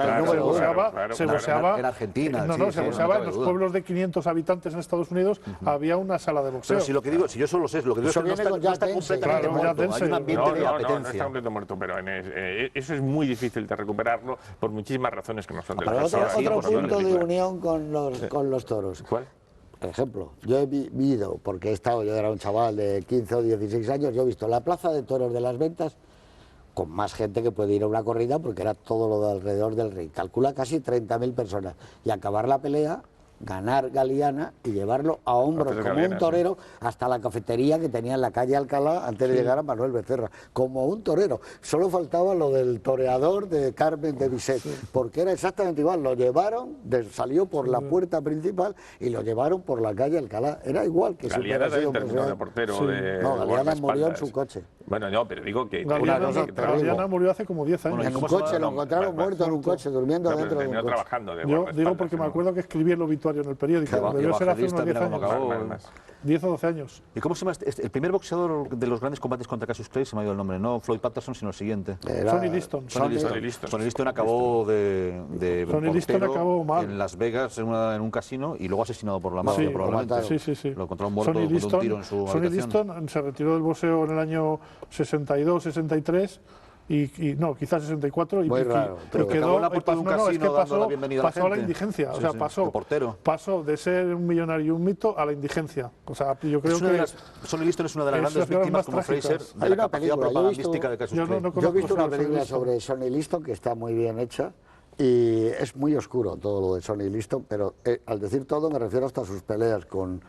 Speaker 1: Se
Speaker 3: boxeaba
Speaker 2: en Argentina.
Speaker 3: Se boxeaba en los pueblos de 500 habitantes en Estados Unidos. Había una sala de boxeo.
Speaker 2: Pero si lo que digo, si yo solo sé, lo que digo es que no está completamente muerto. Hay un ambiente de apetencia.
Speaker 4: No está completamente muerto, pero eso es muy difícil de recuperarlo por muchísimas razones que no son de la
Speaker 1: otro punto de unión con los toros.
Speaker 4: ¿Cuál?
Speaker 1: Por ejemplo, yo he vivido, porque yo era un chaval de 15 o 16 años, yo he visto la plaza de toros de Las Ventas con más gente que puede ir a una corrida porque era todo lo de alrededor del ring. Calcula casi 30.000 personas. Y acabar la pelea, ganar Galeana y llevarlo a hombros como un torero hasta la cafetería que tenía en la calle Alcalá antes de llegar a Manuel Becerra, como un torero. Solo faltaba lo del toreador de Carmen de Bizet, porque era exactamente igual. Lo llevaron, salió por la puerta principal y lo llevaron por la calle Alcalá. Era igual que
Speaker 4: Galeana también terminó de portero de
Speaker 1: no, Galeana murió en su coche.
Speaker 4: Bueno, no, pero digo que...
Speaker 3: Galeana murió hace como 10 años.
Speaker 1: En un coche, lo encontraron muerto en un coche, durmiendo dentro de un coche.
Speaker 4: Trabajando de
Speaker 3: yo digo porque me acuerdo que escribí el obituario en el periódico. Debió ser hace unos 10 años. 10 o 12 años.
Speaker 2: ¿Y cómo se llama el primer boxeador de los grandes combates contra Cassius Clay? Se me ha ido el nombre. No Floyd Patterson, sino el siguiente.
Speaker 3: Sonny Liston.
Speaker 2: Sonny Liston acabó de portero en Las Vegas en un casino y luego asesinado por la mafia, probablemente.
Speaker 3: Sí.
Speaker 2: Lo encontraron muerto con un tiro en su habitación.
Speaker 3: Sonny Liston se retiró del boxeo en el año 62, 63. Y no, quizás 64 y
Speaker 1: raro,
Speaker 3: pero quedó
Speaker 2: en la puerta de un casino dando la bienvenida a la
Speaker 3: pasó a la
Speaker 2: gente.
Speaker 3: indigencia, o sea, pasó de ser un millonario y un mito a la indigencia. O sea, yo creo que
Speaker 2: Sonny Liston es una de las grandes víctimas como Fraser de la capacidad propagandística de Cassius Clay.
Speaker 1: Yo he visto una película sobre Sonny Liston que está muy bien hecha y es muy oscuro todo lo de Sonny Liston, pero al decir todo me refiero hasta a sus peleas con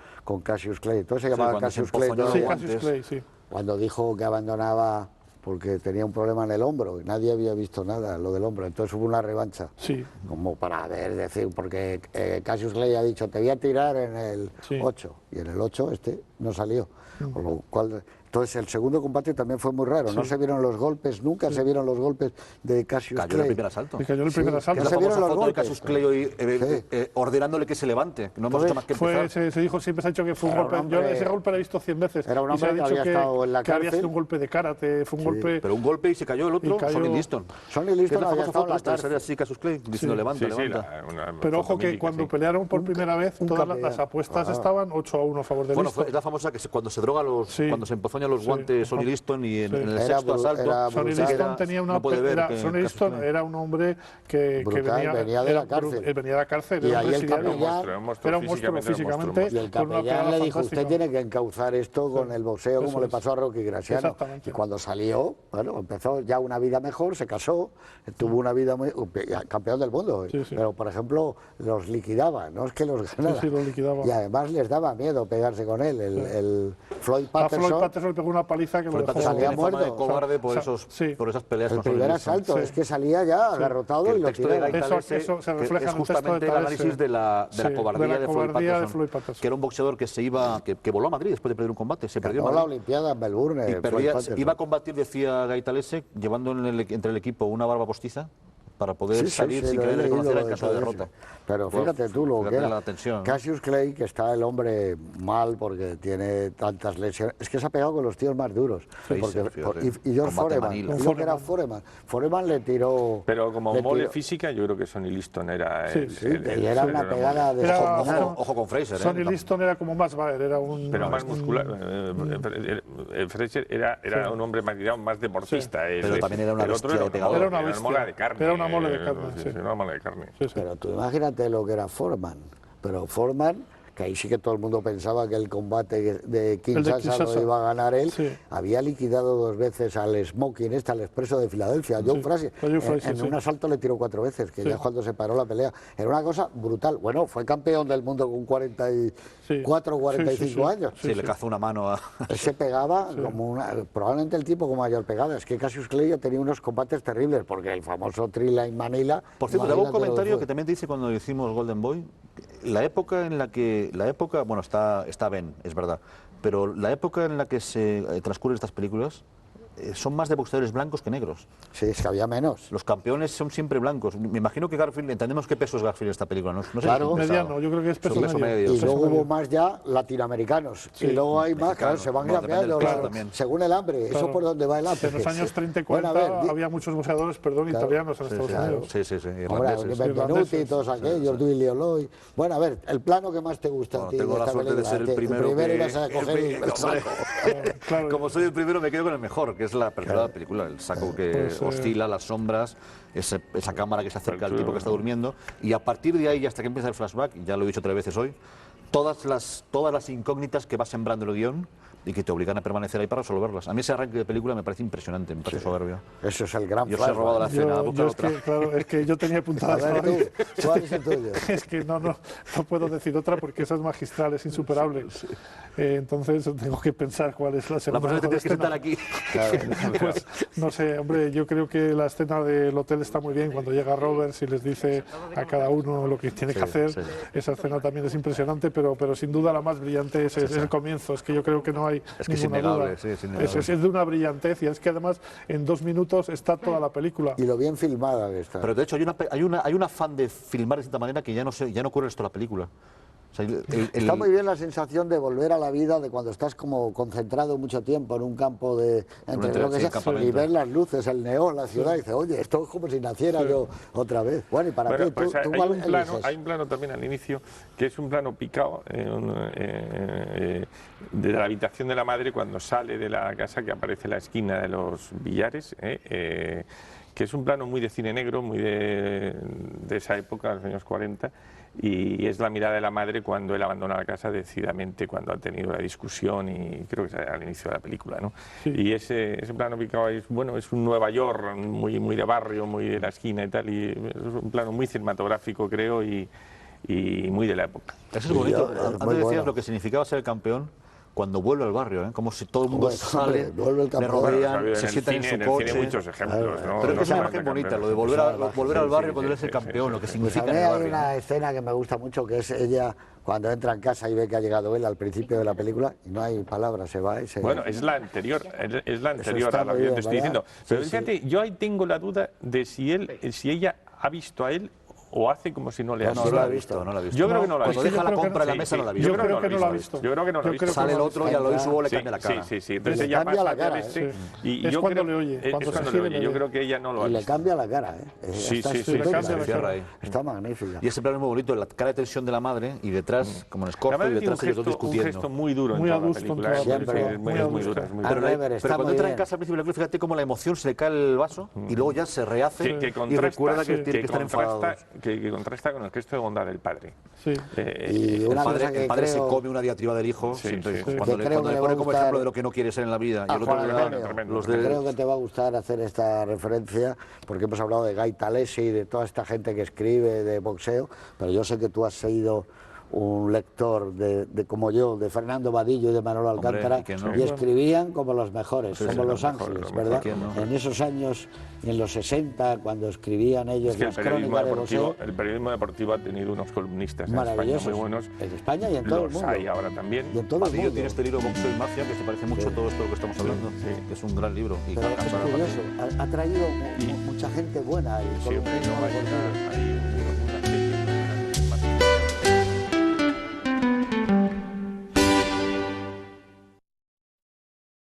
Speaker 1: Cassius Clay. Entonces se llamaba Cassius Clay.
Speaker 3: Cassius Clay, sí.
Speaker 1: Cuando dijo que abandonaba porque tenía un problema en el hombro y nadie había visto nada lo del hombro, entonces hubo una revancha, como para decir, porque Cassius Clay ha dicho, te voy a tirar en el 8, y en el 8 no salió, con lo cual... Entonces el segundo combate también fue muy raro, no se vieron los golpes, nunca se vieron los golpes de Cassius Clay.
Speaker 2: Cayó en el primer asalto.
Speaker 3: Cayó en el primer asalto.
Speaker 2: No se vieron los golpes. De Cassius Clay hoy, ordenándole que se levante, no hemos hecho más que empezar.
Speaker 3: Se dijo, siempre se ha dicho que fue un golpe, yo ese golpe lo he visto 100 veces.
Speaker 1: Era un hombre que había estado en la cárcel.
Speaker 3: Que había sido un golpe de karate, fue un golpe...
Speaker 2: Pero un golpe y se cayó el otro, Sonny Liston.
Speaker 1: Sonny Liston había estado en la cárcel.
Speaker 2: Así Cassius Clay, diciendo levanta.
Speaker 3: Pero ojo que cuando pelearon por primera vez, todas las apuestas estaban 8-1 a favor de Liston.
Speaker 2: Bueno, es la famosa que cuando se droga, cuando se empozoña pone los guantes Sonny Liston y en el
Speaker 1: Era
Speaker 2: sexto asalto...
Speaker 3: Sonny Liston tenía una... Sonny Liston era un hombre que
Speaker 1: venía de la cárcel.
Speaker 3: Venía de la cárcel.
Speaker 1: Y ahí el capellán...
Speaker 3: Era un monstruo físicamente.
Speaker 1: Y el capellán le dijo, usted tiene que encauzar esto con el boxeo, como le pasó a Rocky Graciano. Y cuando salió, bueno, empezó ya una vida mejor, se casó, tuvo una vida muy... campeón del mundo. Pero, por ejemplo, los liquidaba, no es que los ganara.
Speaker 3: Los liquidaba.
Speaker 1: Y además les daba miedo pegarse con él. El Floyd Patterson...
Speaker 3: Floyd Patterson le pegó una paliza que lo dejó...
Speaker 1: salía muerto.
Speaker 2: De cobarde por esas peleas.
Speaker 1: El primer asalto, es que salía ya agarrotado y lo tiraba.
Speaker 3: Eso se refleja
Speaker 2: es justamente el análisis de la cobardía de Floyd Patterson, que era un boxeador que voló a Madrid después de perder un combate. Se perdió
Speaker 1: la Olimpiada en Melbourne.
Speaker 2: Y iba a combatir, decía Gaitalese, llevando entre el equipo una barba postiza para poder salir sin que le reconociera en caso de derrota.
Speaker 1: Pero fíjate tú lo que era. Cassius Clay, que está el hombre mal porque tiene tantas lesiones, es que se ha pegado con los tíos más duros. Y George Foreman, lo que era Foreman le tiró...
Speaker 4: Pero como mole física, yo creo que Sonny Liston era...
Speaker 1: y era una pegada de...
Speaker 2: Ojo con Fraser.
Speaker 3: Sonny Liston era como más era un...
Speaker 4: Pero más muscular. Fraser era un hombre más deportista.
Speaker 2: Pero también era una bestia de pegador.
Speaker 3: Era una mola de carne. Era una mole de carne,
Speaker 4: una mole de carne.
Speaker 1: Pero tú imagínate lo que era Foreman. Pero Foreman, que ahí sí que todo el mundo pensaba que el combate de Kinshasa lo iba a ganar él, había liquidado 2 veces al Smoking, al expreso de Filadelfia, John Frazier. En un asalto le tiró 4 veces, que ya cuando se paró la pelea. Era una cosa brutal. Bueno, fue campeón del mundo con 44 o 45 años.
Speaker 2: Sí, le cazó una mano a...
Speaker 1: Se pegaba como una... Probablemente el tipo con mayor pegada. Es que Cassius Clay ya tenía unos combates terribles, porque el famoso Thriller en Manila...
Speaker 2: Por cierto, te hago un comentario que también te hice cuando hicimos Golden Boy. La época en la que... Bueno, está Ben, es verdad. Pero la época en la que se transcurren estas películas son más de boxeadores blancos que negros.
Speaker 1: Sí, es que había menos.
Speaker 2: Los campeones son siempre blancos. Me imagino que Garfield, entendemos qué peso es Garfield en esta película, ¿no?
Speaker 3: Claro, mediano, yo creo que es peso medio.
Speaker 1: Y luego hubo más ya latinoamericanos. Y luego hay más, claro, se van cambiando según el hambre. Eso por donde va el hambre.
Speaker 3: En los años 30 y 40 había muchos boxeadores, italianos en Estados Unidos.
Speaker 2: Sí.
Speaker 1: Benvenuti y todos aquellos, Dewey Lloyd. Bueno, a ver, el plano que más te gusta a ti.
Speaker 2: Tengo la suerte de ser el primero.
Speaker 1: Ibas a coger el saco.
Speaker 2: Como soy el primero, me quedo con el mejor, que es la película, el saco que oscila, las sombras, esa cámara que se acerca al tipo que está durmiendo, y a partir de ahí, hasta que empieza el flashback, ya lo he dicho 3 veces hoy, todas las incógnitas que va sembrando el guión y que te obligan a permanecer ahí para resolverlas. A mí ese arranque de película me parece impresionante, me parece soberbio.
Speaker 1: Eso es el gran
Speaker 2: Yo os he robado la escena,
Speaker 3: es que yo tenía apuntada
Speaker 1: ¿Cuál es el tuyo?
Speaker 3: Es que no puedo decir otra porque esa es magistral, es insuperable. Entonces tengo que pensar cuál es la segunda.
Speaker 2: La persona que tienes que sentar aquí.
Speaker 3: Pues no sé, hombre, yo creo que la escena del hotel está muy bien cuando llega Roberts y les dice a cada uno lo que tiene que hacer. Esa escena también es impresionante, pero sin duda la más brillante es el comienzo. Es que yo creo que no hay ninguna duda. Es de una brillantez y es que además en 2 minutos está toda la película.
Speaker 1: Y lo bien filmada que está.
Speaker 2: Pero de hecho hay un afán de filmar de cierta manera que ya no ocurre esto en la película. O sea,
Speaker 1: está muy bien la sensación de volver a la vida, de cuando estás como concentrado mucho tiempo en un campo de lo que sea, y ver las luces, el neón, la ciudad, y dices, oye, esto es como si naciera yo otra vez. Bueno, y para ti,
Speaker 4: pues
Speaker 1: ¿tú
Speaker 4: hay un plano también al inicio, que es un plano picado de la habitación de la madre cuando sale de la casa, que aparece en la esquina de los billares, que es un plano muy de cine negro, muy de esa época, de los años 40, y es la mirada de la madre cuando él abandona la casa decididamente, cuando ha tenido la discusión, y creo que es al inicio de la película, ¿no? Y ese plano picado es un Nueva York muy de barrio, muy de la esquina y tal, y es un plano muy cinematográfico, creo, y muy de la época.
Speaker 2: Eso es bonito. Antes decías lo que significaba ser el campeón cuando vuelve al barrio, como si todo el mundo sale, le rodean, se sientan en su coche.
Speaker 4: Tiene muchos ejemplos, ¿no?
Speaker 2: Pero es que es una imagen bonita, lo de volver al barrio cuando eres el campeón, lo que significa en el barrio.
Speaker 1: Hay una escena que me gusta mucho, que es ella cuando entra en casa y ve que ha llegado él al principio de la película y no hay palabras, se va y se...
Speaker 4: Bueno, es la anterior a lo que yo te estoy diciendo. Pero fíjate, yo ahí tengo la duda de si ella ha visto a él o hace como si no le ha
Speaker 2: No la he visto, no la he visto.
Speaker 4: Yo creo que no la ha visto.
Speaker 2: Cuando deja la compra en la
Speaker 3: sí,
Speaker 2: mesa
Speaker 3: sí.
Speaker 2: no la ha visto.
Speaker 3: Yo creo que no la ha visto.
Speaker 4: Yo creo que no la ha visto.
Speaker 2: Sale el otro y al oír su voz le cambia la cara.
Speaker 4: Sí. Entonces
Speaker 1: Le
Speaker 4: ella
Speaker 1: cambia
Speaker 4: pasa
Speaker 1: la cara,
Speaker 4: del este y
Speaker 3: Es
Speaker 4: yo
Speaker 3: cuando
Speaker 4: creo
Speaker 3: le oye,
Speaker 4: es
Speaker 3: cuando
Speaker 4: cuando
Speaker 3: se
Speaker 4: le
Speaker 3: gira
Speaker 4: oye. Yo
Speaker 3: le
Speaker 4: creo que ella no lo ha
Speaker 5: Y le
Speaker 4: visto.
Speaker 5: cambia la cara, ¿eh?
Speaker 4: Sí,
Speaker 5: Está
Speaker 4: sí,
Speaker 5: estupenda.
Speaker 3: le cambia la
Speaker 2: Cierra
Speaker 3: cara.
Speaker 2: ahí.
Speaker 5: Está magnífica.
Speaker 2: Y ese plano es muy bonito, la cara de tensión de la madre y detrás, como en
Speaker 4: La
Speaker 2: Scorpio, y
Speaker 4: madre tiene
Speaker 2: detrás ellos dos
Speaker 4: un
Speaker 2: discutiendo.
Speaker 4: gesto muy duro
Speaker 3: Muy
Speaker 4: en toda la
Speaker 3: adusto en
Speaker 4: película.
Speaker 3: toda la
Speaker 5: película.
Speaker 4: Es muy
Speaker 3: Muy
Speaker 4: dura.
Speaker 3: adusto.
Speaker 4: muy
Speaker 5: Pero
Speaker 4: dura.
Speaker 5: Rever está
Speaker 2: Pero cuando
Speaker 5: muy
Speaker 2: entra
Speaker 5: bien.
Speaker 2: en casa al principio de la película, fíjate cómo la emoción se le cae el vaso y luego ya se rehace
Speaker 4: Que
Speaker 2: y
Speaker 4: contrasta,
Speaker 2: recuerda que tiene que estar enfadado.
Speaker 4: que contrasta con el gesto de bondad del padre.
Speaker 3: Sí.
Speaker 5: Y una cosa que
Speaker 2: El padre se
Speaker 5: creo-
Speaker 2: come una diatriba del hijo
Speaker 4: Sí,
Speaker 2: siempre,
Speaker 4: sí.
Speaker 2: cuando,
Speaker 5: Que
Speaker 2: le,
Speaker 5: creo
Speaker 2: cuando
Speaker 5: que
Speaker 2: le
Speaker 5: le
Speaker 2: pone
Speaker 5: va a
Speaker 2: como
Speaker 5: gustar
Speaker 2: ejemplo de lo que no quiere ser en la vida. Y
Speaker 5: a
Speaker 2: el otro
Speaker 5: Juan
Speaker 2: le da
Speaker 5: Antonio.
Speaker 2: los de...
Speaker 5: Creo que te va a gustar hacer esta referencia, porque hemos hablado de Guy Talesi y de toda esta gente que escribe de boxeo, pero yo sé que tú has sido un lector de como yo, de Fernando Vadillo y de Manolo
Speaker 2: Hombre,
Speaker 5: Alcántara,
Speaker 2: ¿y quién no?
Speaker 5: y escribían como los mejores,
Speaker 2: Sí,
Speaker 5: como
Speaker 2: sí,
Speaker 5: Los
Speaker 4: los mejores,
Speaker 5: Ángeles,
Speaker 4: los
Speaker 5: ¿verdad?
Speaker 2: mejores. ¿Quién no?
Speaker 5: En esos años, en los 60, cuando escribían ellos
Speaker 4: Es que
Speaker 5: las crónicas de boxeo,
Speaker 4: el periodismo deportivo ha tenido unos columnistas en España
Speaker 5: maravillosos,
Speaker 4: muy buenos.
Speaker 5: en España y en todo el
Speaker 4: Los
Speaker 5: mundo.
Speaker 4: hay ahora también.
Speaker 5: Y en todo el
Speaker 2: Vadillo
Speaker 5: mundo.
Speaker 2: tiene este libro Boxeo y Mafia que se parece mucho a todo esto de lo que estamos hablando, que es un gran libro. Y
Speaker 5: Pero
Speaker 2: cada
Speaker 5: es
Speaker 2: campana
Speaker 5: curioso, ha traído mucha gente buena. Y
Speaker 4: Sí,
Speaker 5: columnismo
Speaker 4: no,
Speaker 5: deportivo.